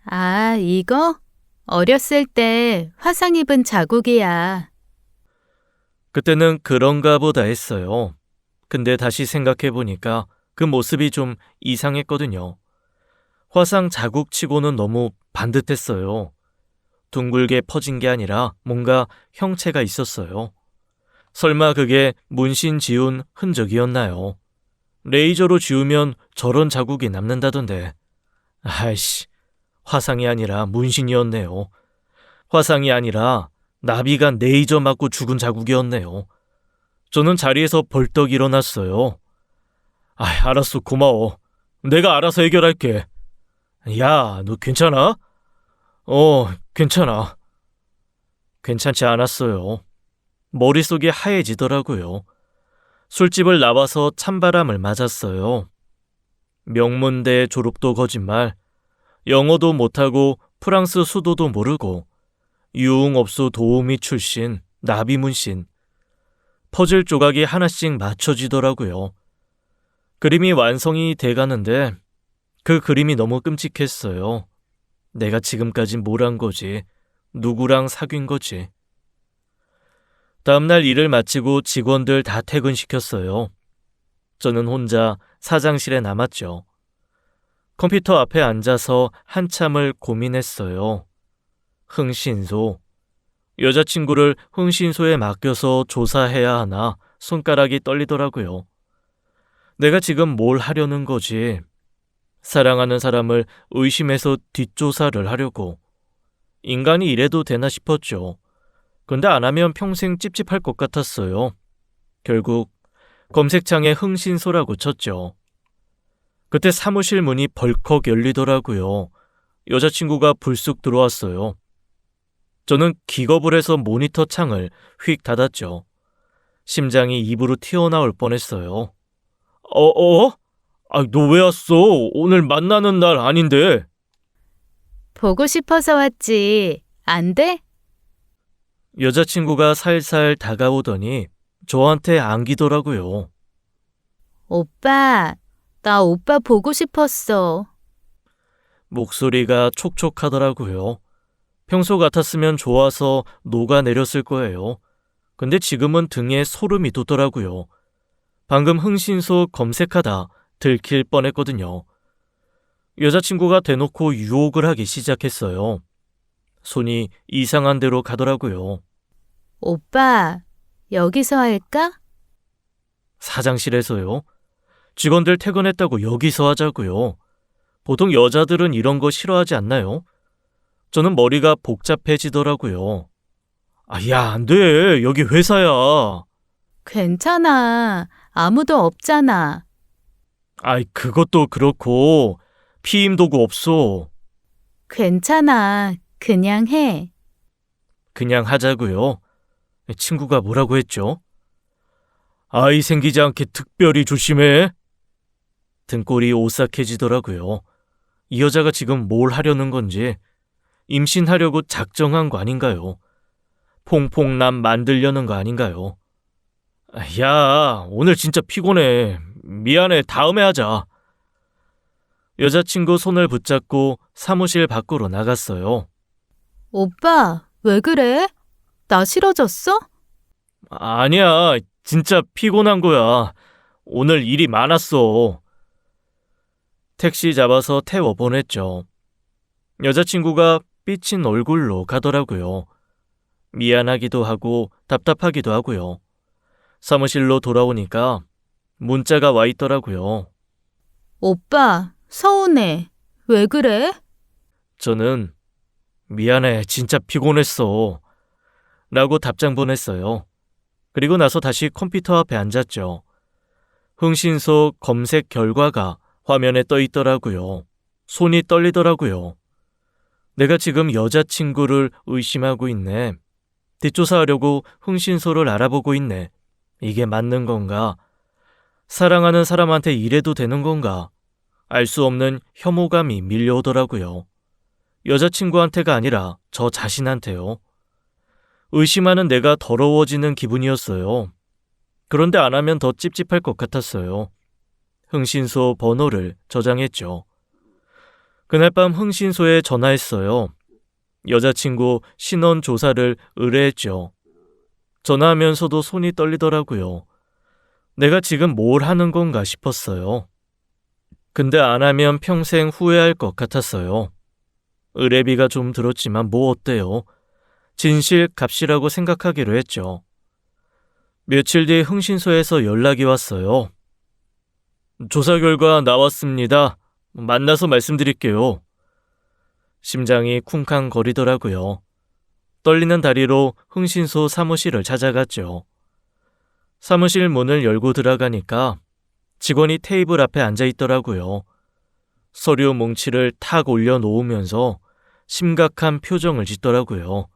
아, 이거? 어렸을 때 화상 입은 자국이야. 그때는 그런가 보다 했어요. 근데 다시 생각해보니까 그 모습이 좀 이상했거든요. 화상 자국치고는 너무 반듯했어요. 둥글게 퍼진 게 아니라 뭔가 형체가 있었어요. 설마 그게 문신 지운 흔적이었나요? 레이저로 지우면 저런 자국이 남는다던데. 아이씨, 화상이 아니라 문신이었네요. 화상이 아니라 나비가 레이저 맞고 죽은 자국이었네요. 저는 자리에서 벌떡 일어났어요. 알았어, 고마워. 내가 알아서 해결할게. 야, 너 괜찮아? 괜찮아. 괜찮지 않았어요. 머릿속이 하얘지더라고요. 술집을 나와서 찬바람을 맞았어요. 명문대 졸업도 거짓말, 영어도 못하고 프랑스 수도도 모르고 유흥업소 도우미 출신 나비문신. 퍼즐 조각이 하나씩 맞춰지더라고요. 그림이 완성이 돼가는데 그 그림이 너무 끔찍했어요. 내가 지금까지 뭘 한 거지? 누구랑 사귄 거지? 다음날 일을 마치고 직원들 다 퇴근시켰어요. 저는 혼자 사장실에 남았죠. 컴퓨터 앞에 앉아서 한참을 고민했어요. 흥신소. 여자친구를 흥신소에 맡겨서 조사해야 하나 손가락이 떨리더라고요. 내가 지금 뭘 하려는 거지? 사랑하는 사람을 의심해서 뒷조사를 하려고. 인간이 이래도 되나 싶었죠. 근데 안 하면 평생 찝찝할 것 같았어요. 결국 검색창에 흥신소라고 쳤죠. 그때 사무실 문이 벌컥 열리더라고요. 여자친구가 불쑥 들어왔어요. 저는 기겁을 해서 모니터 창을 휙 닫았죠. 심장이 입으로 튀어나올 뻔했어요. 너 왜 왔어? 오늘 만나는 날 아닌데. 보고 싶어서 왔지. 안 돼? 여자친구가 살살 다가오더니 저한테 안기더라고요. 오빠, 나 오빠 보고 싶었어. 목소리가 촉촉하더라고요. 평소 같았으면 좋아서 녹아내렸을 거예요. 근데 지금은 등에 소름이 돋더라고요. 방금 흥신소 검색하다 들킬 뻔했거든요. 여자친구가 대놓고 유혹을 하기 시작했어요. 손이 이상한 데로 가더라고요. 오빠, 여기서 할까? 사장실에서요? 직원들 퇴근했다고 여기서 하자고요. 보통 여자들은 이런 거 싫어하지 않나요? 저는 머리가 복잡해지더라고요. 야, 안 돼. 여기 회사야. 괜찮아. 아무도 없잖아. 그것도 그렇고 피임 도구 없어. 괜찮아. 그냥 해. 그냥 하자고요. 친구가 뭐라고 했죠? 아이 생기지 않게 특별히 조심해. 등골이 오싹해지더라고요. 이 여자가 지금 뭘 하려는 건지, 임신하려고 작정한 거 아닌가요? 퐁퐁남 만들려는 거 아닌가요? 야, 오늘 진짜 피곤해. 미안해, 다음에 하자. 여자친구 손을 붙잡고 사무실 밖으로 나갔어요. 오빠, 왜 그래? 나 싫어졌어? 아니야, 진짜 피곤한 거야. 오늘 일이 많았어. 택시 잡아서 태워 보냈죠. 여자친구가 삐친 얼굴로 가더라고요. 미안하기도 하고 답답하기도 하고요. 사무실로 돌아오니까 문자가 와 있더라고요. 오빠, 서운해. 왜 그래? 저는 미안해, 진짜 피곤했어. 라고 답장 보냈어요. 그리고 나서 다시 컴퓨터 앞에 앉았죠. 흥신소 검색 결과가 화면에 떠 있더라고요. 손이 떨리더라고요. 내가 지금 여자친구를 의심하고 있네. 뒷조사하려고 흥신소를 알아보고 있네. 이게 맞는 건가? 사랑하는 사람한테 이래도 되는 건가? 알 수 없는 혐오감이 밀려오더라고요. 여자친구한테가 아니라 저 자신한테요. 의심하는 내가 더러워지는 기분이었어요. 그런데 안 하면 더 찝찝할 것 같았어요. 흥신소 번호를 저장했죠. 그날 밤 흥신소에 전화했어요. 여자친구 신원 조사를 의뢰했죠. 전화하면서도 손이 떨리더라고요. 내가 지금 뭘 하는 건가 싶었어요. 근데 안 하면 평생 후회할 것 같았어요. 의뢰비가 좀 들었지만 뭐 어때요? 진실 값이라고 생각하기로 했죠. 며칠 뒤 흥신소에서 연락이 왔어요. 조사 결과 나왔습니다. 만나서 말씀드릴게요. 심장이 쿵쾅거리더라고요. 떨리는 다리로 흥신소 사무실을 찾아갔죠. 사무실 문을 열고 들어가니까 직원이 테이블 앞에 앉아 있더라고요. 서류 뭉치를 탁 올려놓으면서 심각한 표정을 짓더라고요.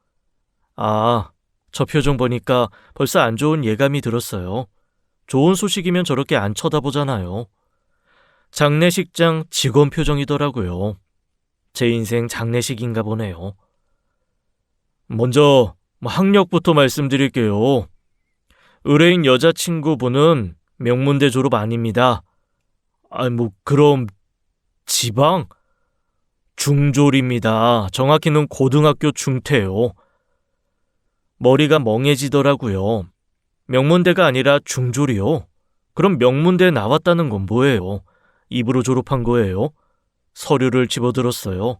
아, 저 표정 보니까 벌써 안 좋은 예감이 들었어요. 좋은 소식이면 저렇게 안 쳐다보잖아요. 장례식장 직원 표정이더라고요. 제 인생 장례식인가 보네요. 먼저 학력부터 말씀드릴게요. 의뢰인 여자친구분은 명문대 졸업 아닙니다. 그럼 지방? 중졸입니다. 정확히는 고등학교 중퇴요. 머리가 멍해지더라고요. 명문대가 아니라 중졸이요. 그럼 명문대 나왔다는 건 뭐예요? 입으로 졸업한 거예요? 서류를 집어들었어요.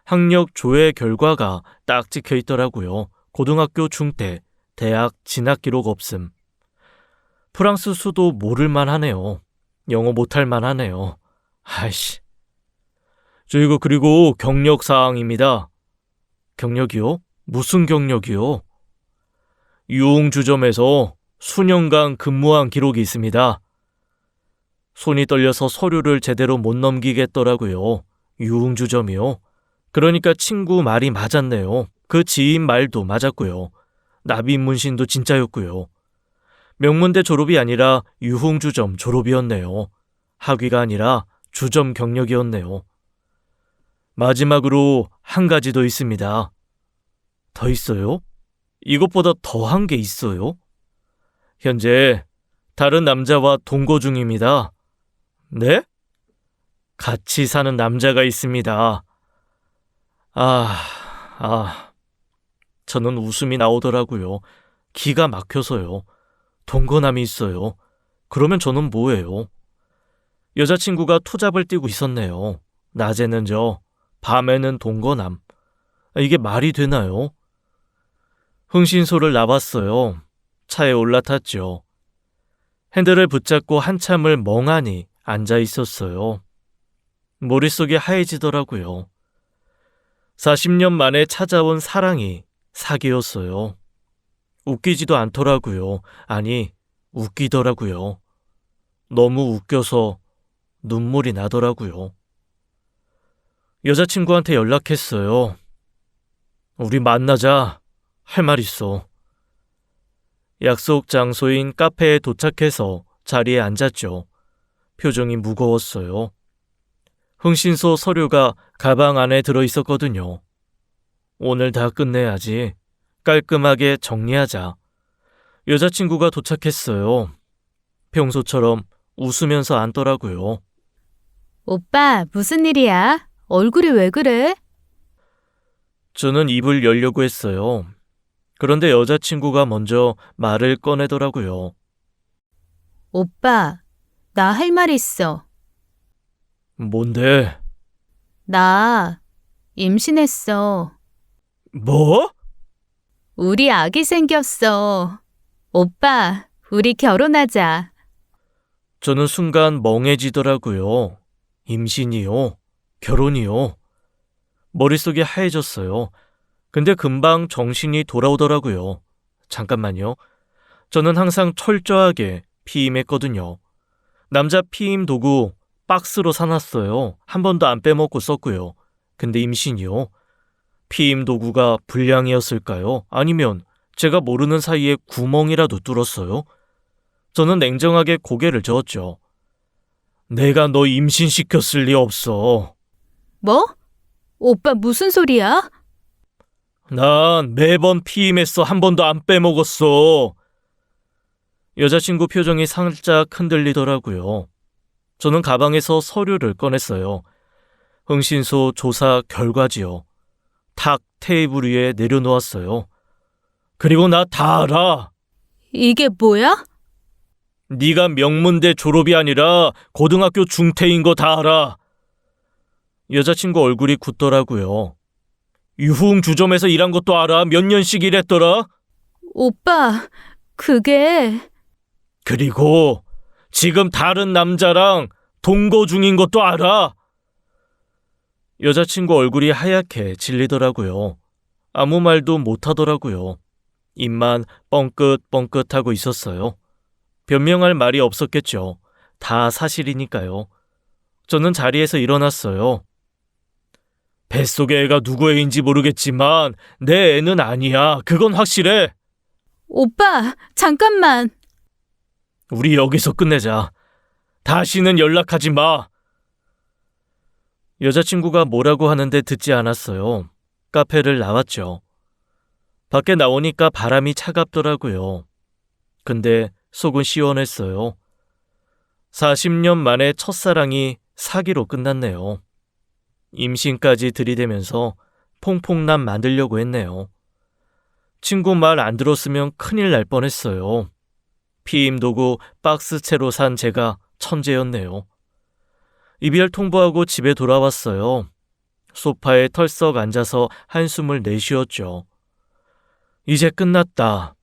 학력 조회 결과가 딱 찍혀 있더라고요. 고등학교 중퇴, 대학 진학 기록 없음. 프랑스 수도 모를만 하네요. 영어 못할만 하네요. 아이씨. 저 이거 그리고 경력 사항입니다. 경력이요? 무슨 경력이요? 유흥주점에서 수년간 근무한 기록이 있습니다. 손이 떨려서 서류를 제대로 못 넘기겠더라고요. 유흥주점이요? 그러니까 친구 말이 맞았네요. 그 지인 말도 맞았고요. 납입 문신도 진짜였고요. 명문대 졸업이 아니라 유흥주점 졸업이었네요. 학위가 아니라 주점 경력이었네요. 마지막으로 한 가지 더 있습니다. 더 있어요? 이것보다 더한 게 있어요? 현재 다른 남자와 동거 중입니다. 네? 같이 사는 남자가 있습니다. 저는 웃음이 나오더라고요. 기가 막혀서요. 동거남이 있어요. 그러면 저는 뭐예요? 여자친구가 투잡을 뛰고 있었네요. 낮에는 저, 밤에는 동거남. 이게 말이 되나요? 흥신소를 나왔어요. 차에 올라탔죠. 핸들을 붙잡고 한참을 멍하니 앉아 있었어요. 머릿속이 하얘지더라고요. 40년 만에 찾아온 사랑이 사기였어요. 웃기지도 않더라고요. 아니, 웃기더라고요. 너무 웃겨서 눈물이 나더라고요. 여자친구한테 연락했어요. 우리 만나자. 할 말 있어. 약속 장소인 카페에 도착해서 자리에 앉았죠. 표정이 무거웠어요. 흥신소 서류가 가방 안에 들어 있었거든요. 오늘 다 끝내야지. 깔끔하게 정리하자. 여자친구가 도착했어요. 평소처럼 웃으면서 앉더라고요. 오빠, 무슨 일이야? 얼굴이 왜 그래? 저는 입을 열려고 했어요. 그런데 여자친구가 먼저 말을 꺼내더라고요. 오빠, 나 할 말 있어. 뭔데? 나 임신했어. 뭐? 우리 아기 생겼어. 오빠, 우리 결혼하자. 저는 순간 멍해지더라고요. 임신이요? 결혼이요? 머릿속이 하얘졌어요. 근데 금방 정신이 돌아오더라고요. 잠깐만요. 저는 항상 철저하게 피임했거든요. 남자 피임 도구 박스로 사놨어요. 한 번도 안 빼먹고 썼고요. 근데 임신이요? 피임 도구가 불량이었을까요? 아니면 제가 모르는 사이에 구멍이라도 뚫었어요? 저는 냉정하게 고개를 저었죠. 내가 너 임신시켰을 리 없어. 뭐? 오빠 무슨 소리야? 난 매번 피임했어. 한 번도 안 빼먹었어. 여자친구 표정이 살짝 흔들리더라고요. 저는 가방에서 서류를 꺼냈어요. 흥신소 조사 결과지요. 탁 테이블 위에 내려놓았어요. 그리고 나 다 알아. 이게 뭐야? 네가 명문대 졸업이 아니라 고등학교 중퇴인 거 다 알아. 여자친구 얼굴이 굳더라고요. 유흥주점에서 일한 것도 알아. 몇 년씩 일했더라. 오빠, 그게... 그리고 지금 다른 남자랑 동거 중인 것도 알아. 여자친구 얼굴이 하얗게 질리더라고요. 아무 말도 못하더라고요. 입만 뻥긋뻥긋하고 있었어요. 변명할 말이 없었겠죠. 다 사실이니까요. 저는 자리에서 일어났어요. 뱃속의 애가 누구 애인지 모르겠지만 내 애는 아니야. 그건 확실해. 오빠, 잠깐만. 우리 여기서 끝내자. 다시는 연락하지 마. 여자친구가 뭐라고 하는데 듣지 않았어요. 카페를 나왔죠. 밖에 나오니까 바람이 차갑더라고요. 근데 속은 시원했어요. 40년 만에 첫사랑이 사기로 끝났네요. 임신까지 들이대면서 퐁퐁남 만들려고 했네요. 친구 말 안 들었으면 큰일 날 뻔했어요. 피임 도구 박스채로 산 제가 천재였네요. 이별 통보하고 집에 돌아왔어요. 소파에 털썩 앉아서 한숨을 내쉬었죠. 이제 끝났다.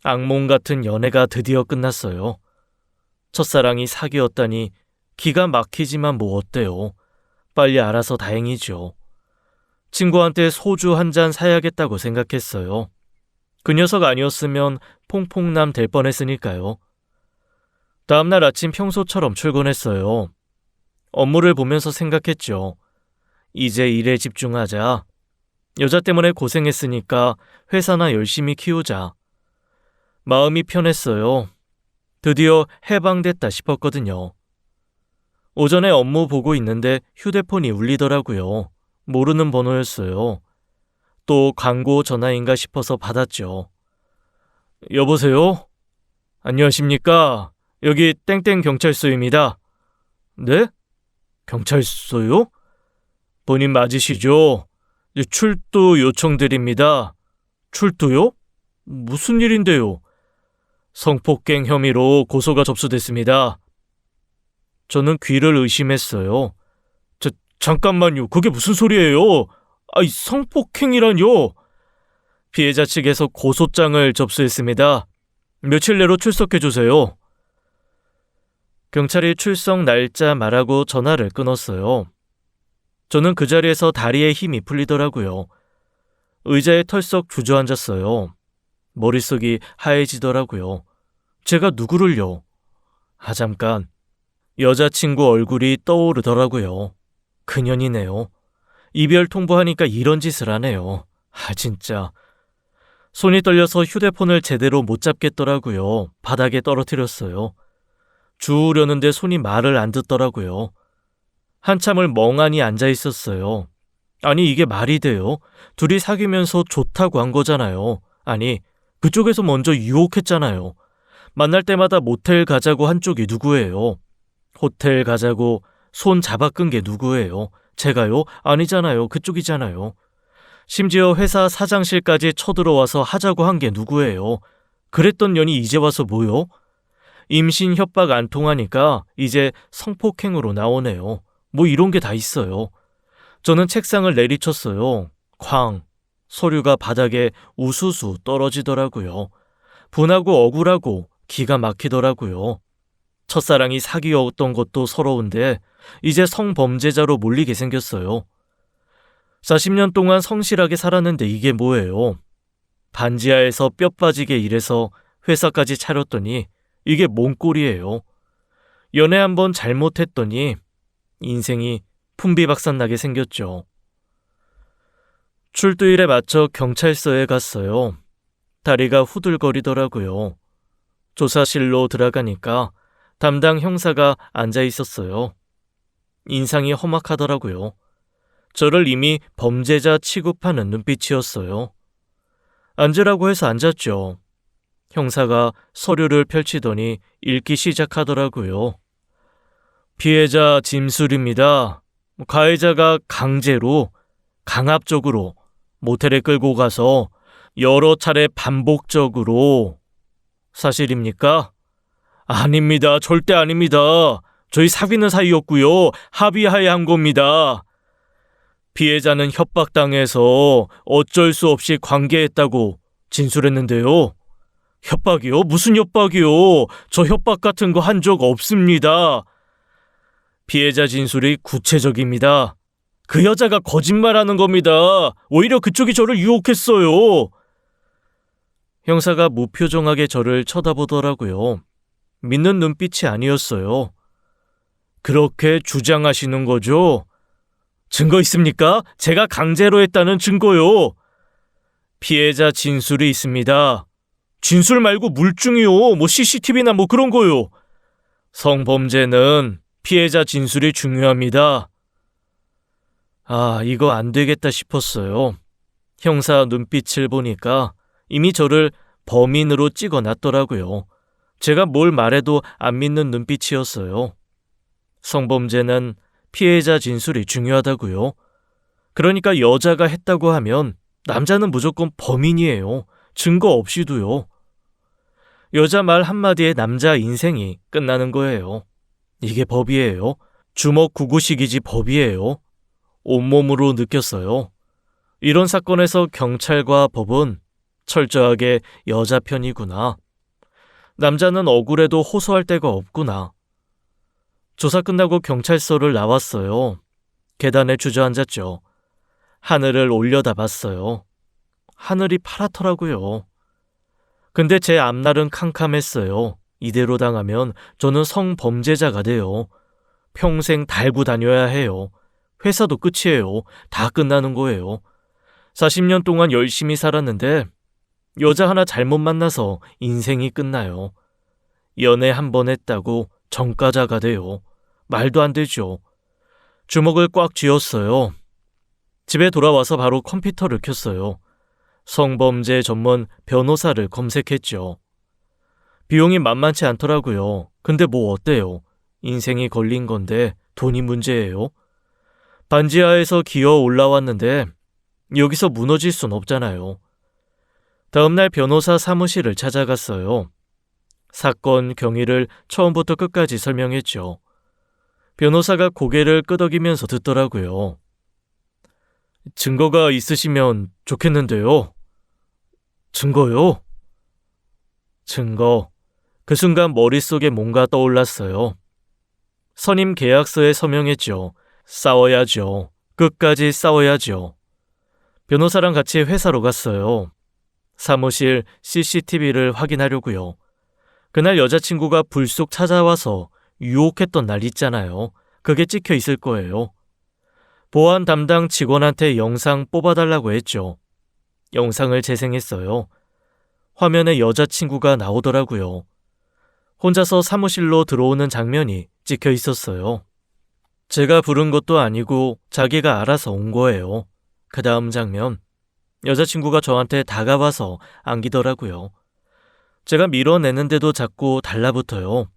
악몽 같은 연애가 드디어 끝났어요. 첫사랑이 사기였다니 기가 막히지만 뭐 어때요. 빨리 알아서 다행이죠. 친구한테 소주 한 잔 사야겠다고 생각했어요. 그 녀석 아니었으면 퐁퐁남 될 뻔했으니까요. 다음날 아침 평소처럼 출근했어요. 업무를 보면서 생각했죠. 이제 일에 집중하자. 여자 때문에 고생했으니까 회사나 열심히 키우자. 마음이 편했어요. 드디어 해방됐다 싶었거든요. 오전에 업무 보고 있는데 휴대폰이 울리더라고요. 모르는 번호였어요. 또 광고 전화인가 싶어서 받았죠. 여보세요? 안녕하십니까? 여기 땡땡 경찰서입니다. 네? 경찰서요? 본인 맞으시죠? 출두 요청드립니다. 출두요? 무슨 일인데요? 성폭행 혐의로 고소가 접수됐습니다. 저는 귀를 의심했어요. 잠깐만요. 그게 무슨 소리예요? 성폭행이라뇨? 피해자 측에서 고소장을 접수했습니다. 며칠 내로 출석해주세요. 경찰이 출석 날짜 말하고 전화를 끊었어요. 저는 그 자리에서 다리에 힘이 풀리더라고요. 의자에 털썩 주저앉았어요. 머릿속이 하얘지더라고요. 제가 누구를요? 잠깐. 여자친구 얼굴이 떠오르더라고요. 그년이네요. 이별 통보하니까 이런 짓을 하네요. 진짜. 손이 떨려서 휴대폰을 제대로 못 잡겠더라고요. 바닥에 떨어뜨렸어요. 주우려는데 손이 말을 안 듣더라고요. 한참을 멍하니 앉아 있었어요. 아니, 이게 말이 돼요? 둘이 사귀면서 좋다고 한 거잖아요. 아니, 그쪽에서 먼저 유혹했잖아요. 만날 때마다 모텔 가자고 한 쪽이 누구예요? 호텔 가자고 손 잡아 끈 게 누구예요? 제가요? 아니잖아요. 그쪽이잖아요. 심지어 회사 사장실까지 쳐들어와서 하자고 한 게 누구예요? 그랬던 년이 이제 와서 뭐요? 임신 협박 안 통하니까 이제 성폭행으로 나오네요. 뭐 이런 게 다 있어요. 저는 책상을 내리쳤어요. 쾅. 서류가 바닥에 우수수 떨어지더라고요. 분하고 억울하고 기가 막히더라고요. 첫사랑이 사귀었던 것도 서러운데 이제 성범죄자로 몰리게 생겼어요. 40년 동안 성실하게 살았는데 이게 뭐예요? 반지하에서 뼈 빠지게 일해서 회사까지 차렸더니 이게 뭔 꼴이에요? 연애 한번 잘못했더니 인생이 풍비박산나게 생겼죠. 출두일에 맞춰 경찰서에 갔어요. 다리가 후들거리더라고요. 조사실로 들어가니까 담당 형사가 앉아 있었어요. 인상이 험악하더라고요. 저를 이미 범죄자 취급하는 눈빛이었어요. 앉으라고 해서 앉았죠. 형사가 서류를 펼치더니 읽기 시작하더라고요. 피해자 진술입니다. 가해자가 강제로, 강압적으로 모텔에 끌고 가서 여러 차례 반복적으로. 사실입니까? 아닙니다. 절대 아닙니다. 저희 사귀는 사이였고요. 합의하에 한 겁니다. 피해자는 협박당해서 어쩔 수 없이 관계했다고 진술했는데요. 협박이요? 무슨 협박이요? 저 협박 같은 거 한 적 없습니다. 피해자 진술이 구체적입니다. 그 여자가 거짓말하는 겁니다. 오히려 그쪽이 저를 유혹했어요. 형사가 무표정하게 저를 쳐다보더라고요. 믿는 눈빛이 아니었어요. 그렇게 주장하시는 거죠? 증거 있습니까? 제가 강제로 했다는 증거요. 피해자 진술이 있습니다. 진술 말고 물증이요. 뭐 CCTV나 뭐 그런 거요. 성범죄는 피해자 진술이 중요합니다. 아, 이거 안 되겠다 싶었어요. 형사 눈빛을 보니까 이미 저를 범인으로 찍어놨더라고요. 제가 뭘 말해도 안 믿는 눈빛이었어요. 성범죄는 피해자 진술이 중요하다고요. 그러니까 여자가 했다고 하면 남자는 무조건 범인이에요. 증거 없이도요. 여자 말 한마디에 남자 인생이 끝나는 거예요. 이게 법이에요. 주먹 구구식이지 법이에요. 온몸으로 느꼈어요. 이런 사건에서 경찰과 법은 철저하게 여자 편이구나. 남자는 억울해도 호소할 데가 없구나. 조사 끝나고 경찰서를 나왔어요. 계단에 주저앉았죠. 하늘을 올려다봤어요. 하늘이 파랗더라고요. 근데 제 앞날은 캄캄했어요. 이대로 당하면 저는 성범죄자가 돼요. 평생 달고 다녀야 해요. 회사도 끝이에요. 다 끝나는 거예요. 40년 동안 열심히 살았는데 여자 하나 잘못 만나서 인생이 끝나요. 연애 한 번 했다고 전과자가 돼요. 말도 안 되죠. 주먹을 꽉 쥐었어요. 집에 돌아와서 바로 컴퓨터를 켰어요. 성범죄 전문 변호사를 검색했죠. 비용이 만만치 않더라고요. 근데 뭐 어때요? 인생이 걸린 건데 돈이 문제예요. 반지하에서 기어 올라왔는데 여기서 무너질 순 없잖아요. 다음날 변호사 사무실을 찾아갔어요. 사건 경위를 처음부터 끝까지 설명했죠. 변호사가 고개를 끄덕이면서 듣더라고요. 증거가 있으시면 좋겠는데요. 증거요? 증거. 그 순간 머릿속에 뭔가 떠올랐어요. 선임 계약서에 서명했죠. 싸워야죠. 끝까지 싸워야죠. 변호사랑 같이 회사로 갔어요. 사무실 CCTV를 확인하려고요. 그날 여자친구가 불쑥 찾아와서 유혹했던 날 있잖아요. 그게 찍혀 있을 거예요. 보안 담당 직원한테 영상 뽑아달라고 했죠. 영상을 재생했어요. 화면에 여자친구가 나오더라고요. 혼자서 사무실로 들어오는 장면이 찍혀 있었어요. 제가 부른 것도 아니고 자기가 알아서 온 거예요. 그 다음 장면, 여자친구가 저한테 다가와서 안기더라고요. 제가 밀어내는데도 자꾸 달라붙어요.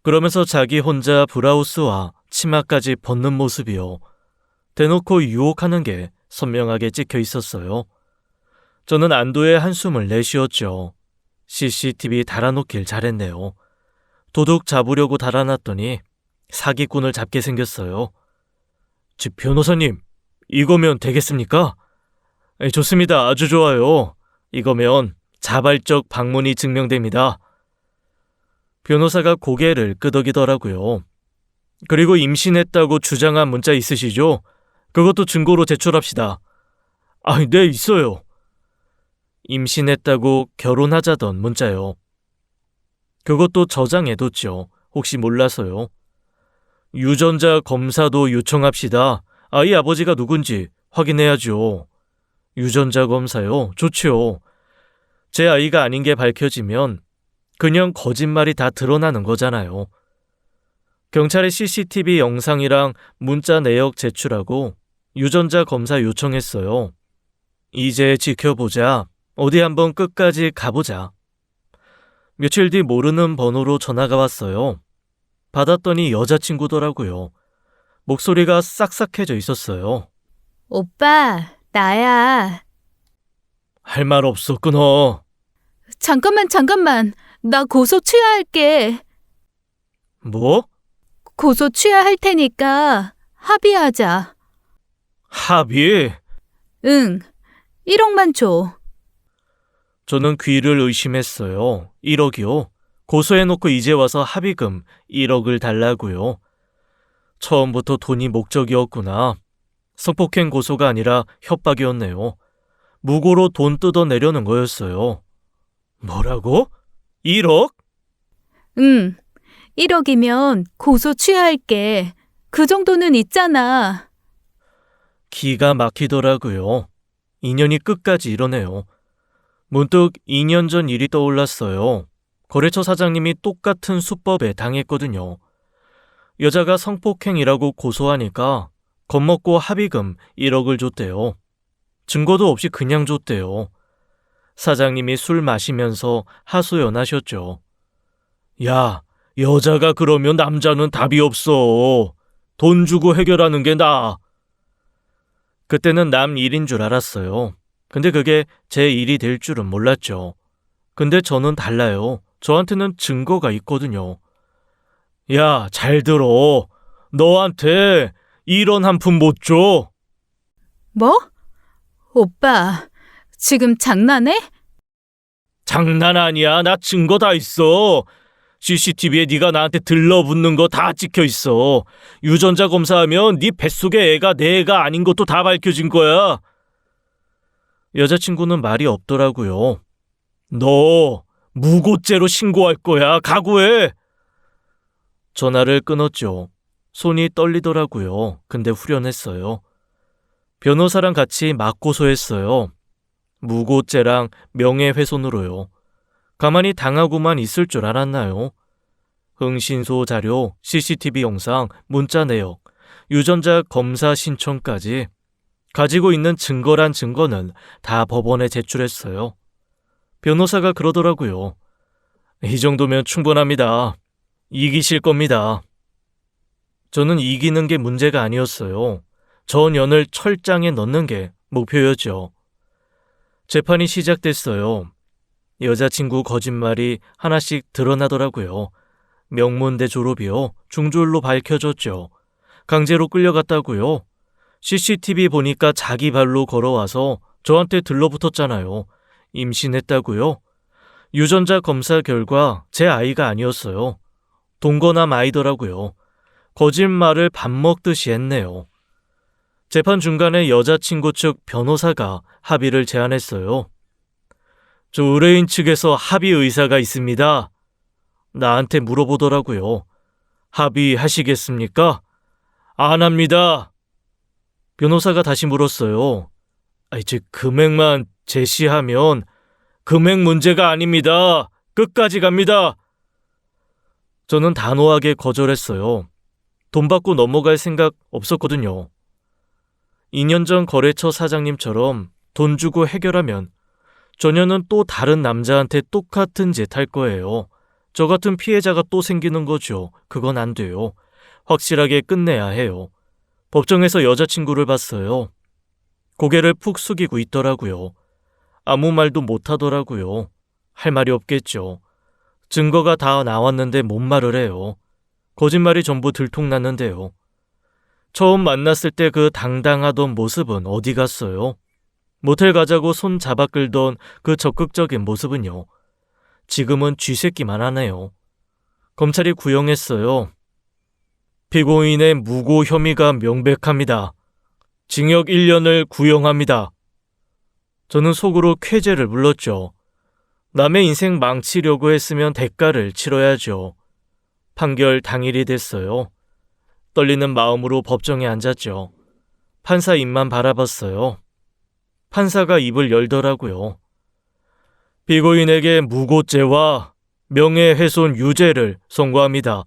그러면서 자기 혼자 브라우스와 치마까지 벗는 모습이요. 대놓고 유혹하는 게 선명하게 찍혀 있었어요. 저는 안도의 한숨을 내쉬었죠. CCTV 달아놓길 잘했네요. 도둑 잡으려고 달아놨더니 사기꾼을 잡게 생겼어요. 변호사님, 이거면 되겠습니까? 좋습니다. 아주 좋아요. 이거면 자발적 방문이 증명됩니다. 변호사가 고개를 끄덕이더라고요. 그리고 임신했다고 주장한 문자 있으시죠? 그것도 증거로 제출합시다. 네, 있어요. 임신했다고 결혼하자던 문자요. 그것도 저장해뒀죠. 혹시 몰라서요. 유전자 검사도 요청합시다. 아이 아버지가 누군지 확인해야죠. 유전자 검사요? 좋지요. 제 아이가 아닌 게 밝혀지면 그냥 거짓말이 다 드러나는 거잖아요. 경찰에 CCTV 영상이랑 문자 내역 제출하고 유전자 검사 요청했어요. 이제 지켜보자. 어디 한번 끝까지 가보자. 며칠 뒤 모르는 번호로 전화가 왔어요. 받았더니 여자친구더라고요. 목소리가 싹싹해져 있었어요. 오빠, 나야. 할 말 없어, 끊어. 잠깐만. 나 고소 취하할게. 뭐? 고소 취하할 테니까 합의하자. 합의? 응, 1억만 줘. 저는 귀를 의심했어요. 1억이요? 고소해놓고 이제 와서 합의금 1억을 달라고요. 처음부터 돈이 목적이었구나. 성폭행 고소가 아니라 협박이었네요. 무고로 돈 뜯어내려는 거였어요. 뭐라고? 1억? 응, 1억이면 고소 취하할게. 그 정도는 있잖아. 기가 막히더라고요. 인연이 끝까지 이러네요. 문득 2년 전 일이 떠올랐어요. 거래처 사장님이 똑같은 수법에 당했거든요. 여자가 성폭행이라고 고소하니까 겁먹고 합의금 1억을 줬대요. 증거도 없이 그냥 줬대요. 사장님이 술 마시면서 하소연하셨죠. 야, 여자가 그러면 남자는 답이 없어. 돈 주고 해결하는 게 나아. 그때는 남 일인 줄 알았어요. 근데 그게 제 일이 될 줄은 몰랐죠. 근데 저는 달라요. 저한테는 증거가 있거든요. 야, 잘 들어. 너한테 이런 한 푼 못 줘. 뭐? 오빠, 지금 장난해? 장난 아니야. 나 증거 다 있어. CCTV에 네가 나한테 들러붙는 거 다 찍혀 있어. 유전자 검사하면 네 뱃속의 애가 내 애가 아닌 것도 다 밝혀진 거야. 여자친구는 말이 없더라고요. 너 무고죄로 신고할 거야. 각오해. 전화를 끊었죠. 손이 떨리더라고요. 근데 후련했어요. 변호사랑 같이 맞고소했어요. 무고죄랑 명예훼손으로요. 가만히 당하고만 있을 줄 알았나요? 흥신소 자료, CCTV 영상, 문자 내역, 유전자 검사 신청까지 가지고 있는 증거란 증거는 다 법원에 제출했어요. 변호사가 그러더라고요. 이 정도면 충분합니다. 이기실 겁니다. 저는 이기는 게 문제가 아니었어요. 저 년을 철장에 넣는 게 목표였죠. 재판이 시작됐어요. 여자친구 거짓말이 하나씩 드러나더라고요. 명문대 졸업이요. 중졸로 밝혀졌죠. 강제로 끌려갔다고요. CCTV 보니까 자기 발로 걸어와서 저한테 들러붙었잖아요. 임신했다고요. 유전자 검사 결과 제 아이가 아니었어요. 동거남 아이더라고요. 거짓말을 밥 먹듯이 했네요. 재판 중간에 여자친구 측 변호사가 합의를 제안했어요. 저 의뢰인 측에서 합의 의사가 있습니다. 나한테 물어보더라고요. 합의하시겠습니까? 안 합니다. 변호사가 다시 물었어요. 즉 금액만 제시하면 금액 문제가 아닙니다. 끝까지 갑니다. 저는 단호하게 거절했어요. 돈 받고 넘어갈 생각 없었거든요. 2년 전 거래처 사장님처럼 돈 주고 해결하면 저녀는 또 다른 남자한테 똑같은 짓 할 거예요. 저 같은 피해자가 또 생기는 거죠. 그건 안 돼요. 확실하게 끝내야 해요. 법정에서 여자친구를 봤어요. 고개를 푹 숙이고 있더라고요. 아무 말도 못 하더라고요. 할 말이 없겠죠. 증거가 다 나왔는데 뭔 말을 해요. 거짓말이 전부 들통났는데요. 처음 만났을 때 그 당당하던 모습은 어디 갔어요? 모텔 가자고 손 잡아 끌던 그 적극적인 모습은요. 지금은 쥐새끼만 하네요. 검찰이 구형했어요. 피고인의 무고 혐의가 명백합니다. 징역 1년을 구형합니다. 저는 속으로 쾌재를 불렀죠. 남의 인생 망치려고 했으면 대가를 치러야죠. 판결 당일이 됐어요. 떨리는 마음으로 법정에 앉았죠. 판사 입만 바라봤어요. 판사가 입을 열더라고요. 피고인에게 무고죄와 명예훼손 유죄를 선고합니다.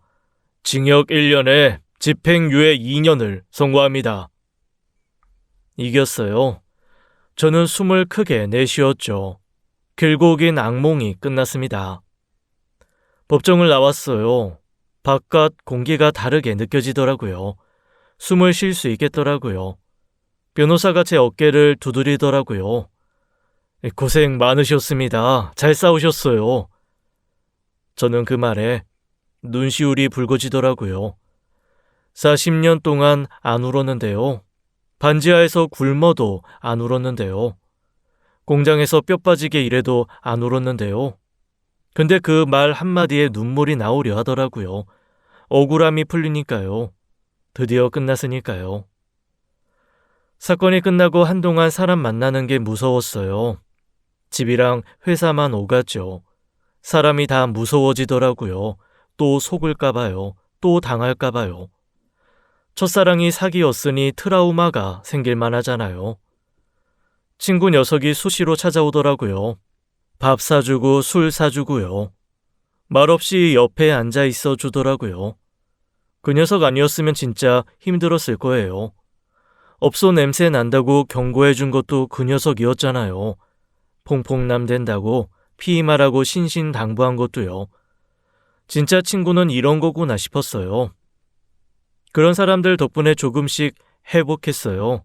징역 1년에 집행유예 2년을 선고합니다. 이겼어요. 저는 숨을 크게 내쉬었죠. 길고 긴 악몽이 끝났습니다. 법정을 나왔어요. 바깥 공기가 다르게 느껴지더라고요. 숨을 쉴 수 있겠더라고요. 변호사가 제 어깨를 두드리더라고요. 고생 많으셨습니다. 잘 싸우셨어요. 저는 그 말에 눈시울이 붉어지더라고요. 40년 동안 안 울었는데요. 반지하에서 굶어도 안 울었는데요. 공장에서 뼈 빠지게 일해도 안 울었는데요. 근데 그 말 한마디에 눈물이 나오려 하더라고요. 억울함이 풀리니까요. 드디어 끝났으니까요. 사건이 끝나고 한동안 사람 만나는 게 무서웠어요. 집이랑 회사만 오갔죠. 사람이 다 무서워지더라고요. 또 속을까봐요. 또 당할까봐요. 첫사랑이 사기였으니 트라우마가 생길만 하잖아요. 친구 녀석이 수시로 찾아오더라고요. 밥 사주고 술 사주고요. 말없이 옆에 앉아 있어 주더라고요. 그 녀석 아니었으면 진짜 힘들었을 거예요. 업소 냄새 난다고 경고해 준 것도 그 녀석이었잖아요. 퐁퐁남 된다고 피임하라고 신신당부한 것도요. 진짜 친구는 이런 거구나 싶었어요. 그런 사람들 덕분에 조금씩 회복했어요.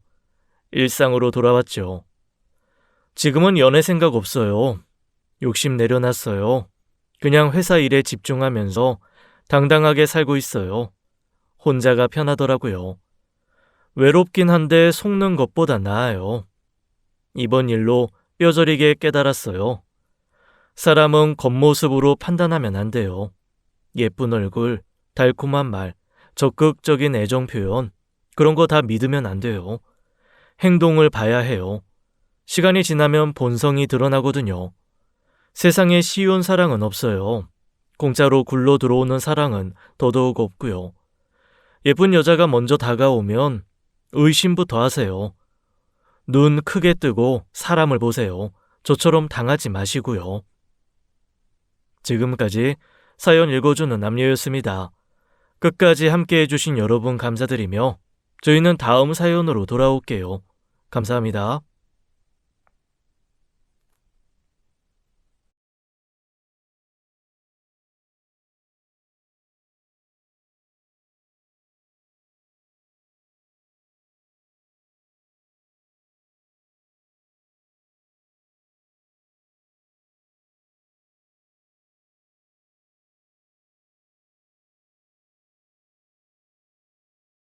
일상으로 돌아왔죠. 지금은 연애 생각 없어요. 욕심 내려놨어요. 그냥 회사 일에 집중하면서 당당하게 살고 있어요. 혼자가 편하더라고요. 외롭긴 한데 속는 것보다 나아요. 이번 일로 뼈저리게 깨달았어요. 사람은 겉모습으로 판단하면 안 돼요. 예쁜 얼굴, 달콤한 말, 적극적인 애정 표현, 그런 거 다 믿으면 안 돼요. 행동을 봐야 해요. 시간이 지나면 본성이 드러나거든요. 세상에 쉬운 사랑은 없어요. 공짜로 굴러 들어오는 사랑은 더더욱 없고요. 예쁜 여자가 먼저 다가오면 의심부터 하세요. 눈 크게 뜨고 사람을 보세요. 저처럼 당하지 마시고요. 지금까지 사연 읽어주는 남녀였습니다. 끝까지 함께 해주신 여러분 감사드리며 저희는 다음 사연으로 돌아올게요. 감사합니다.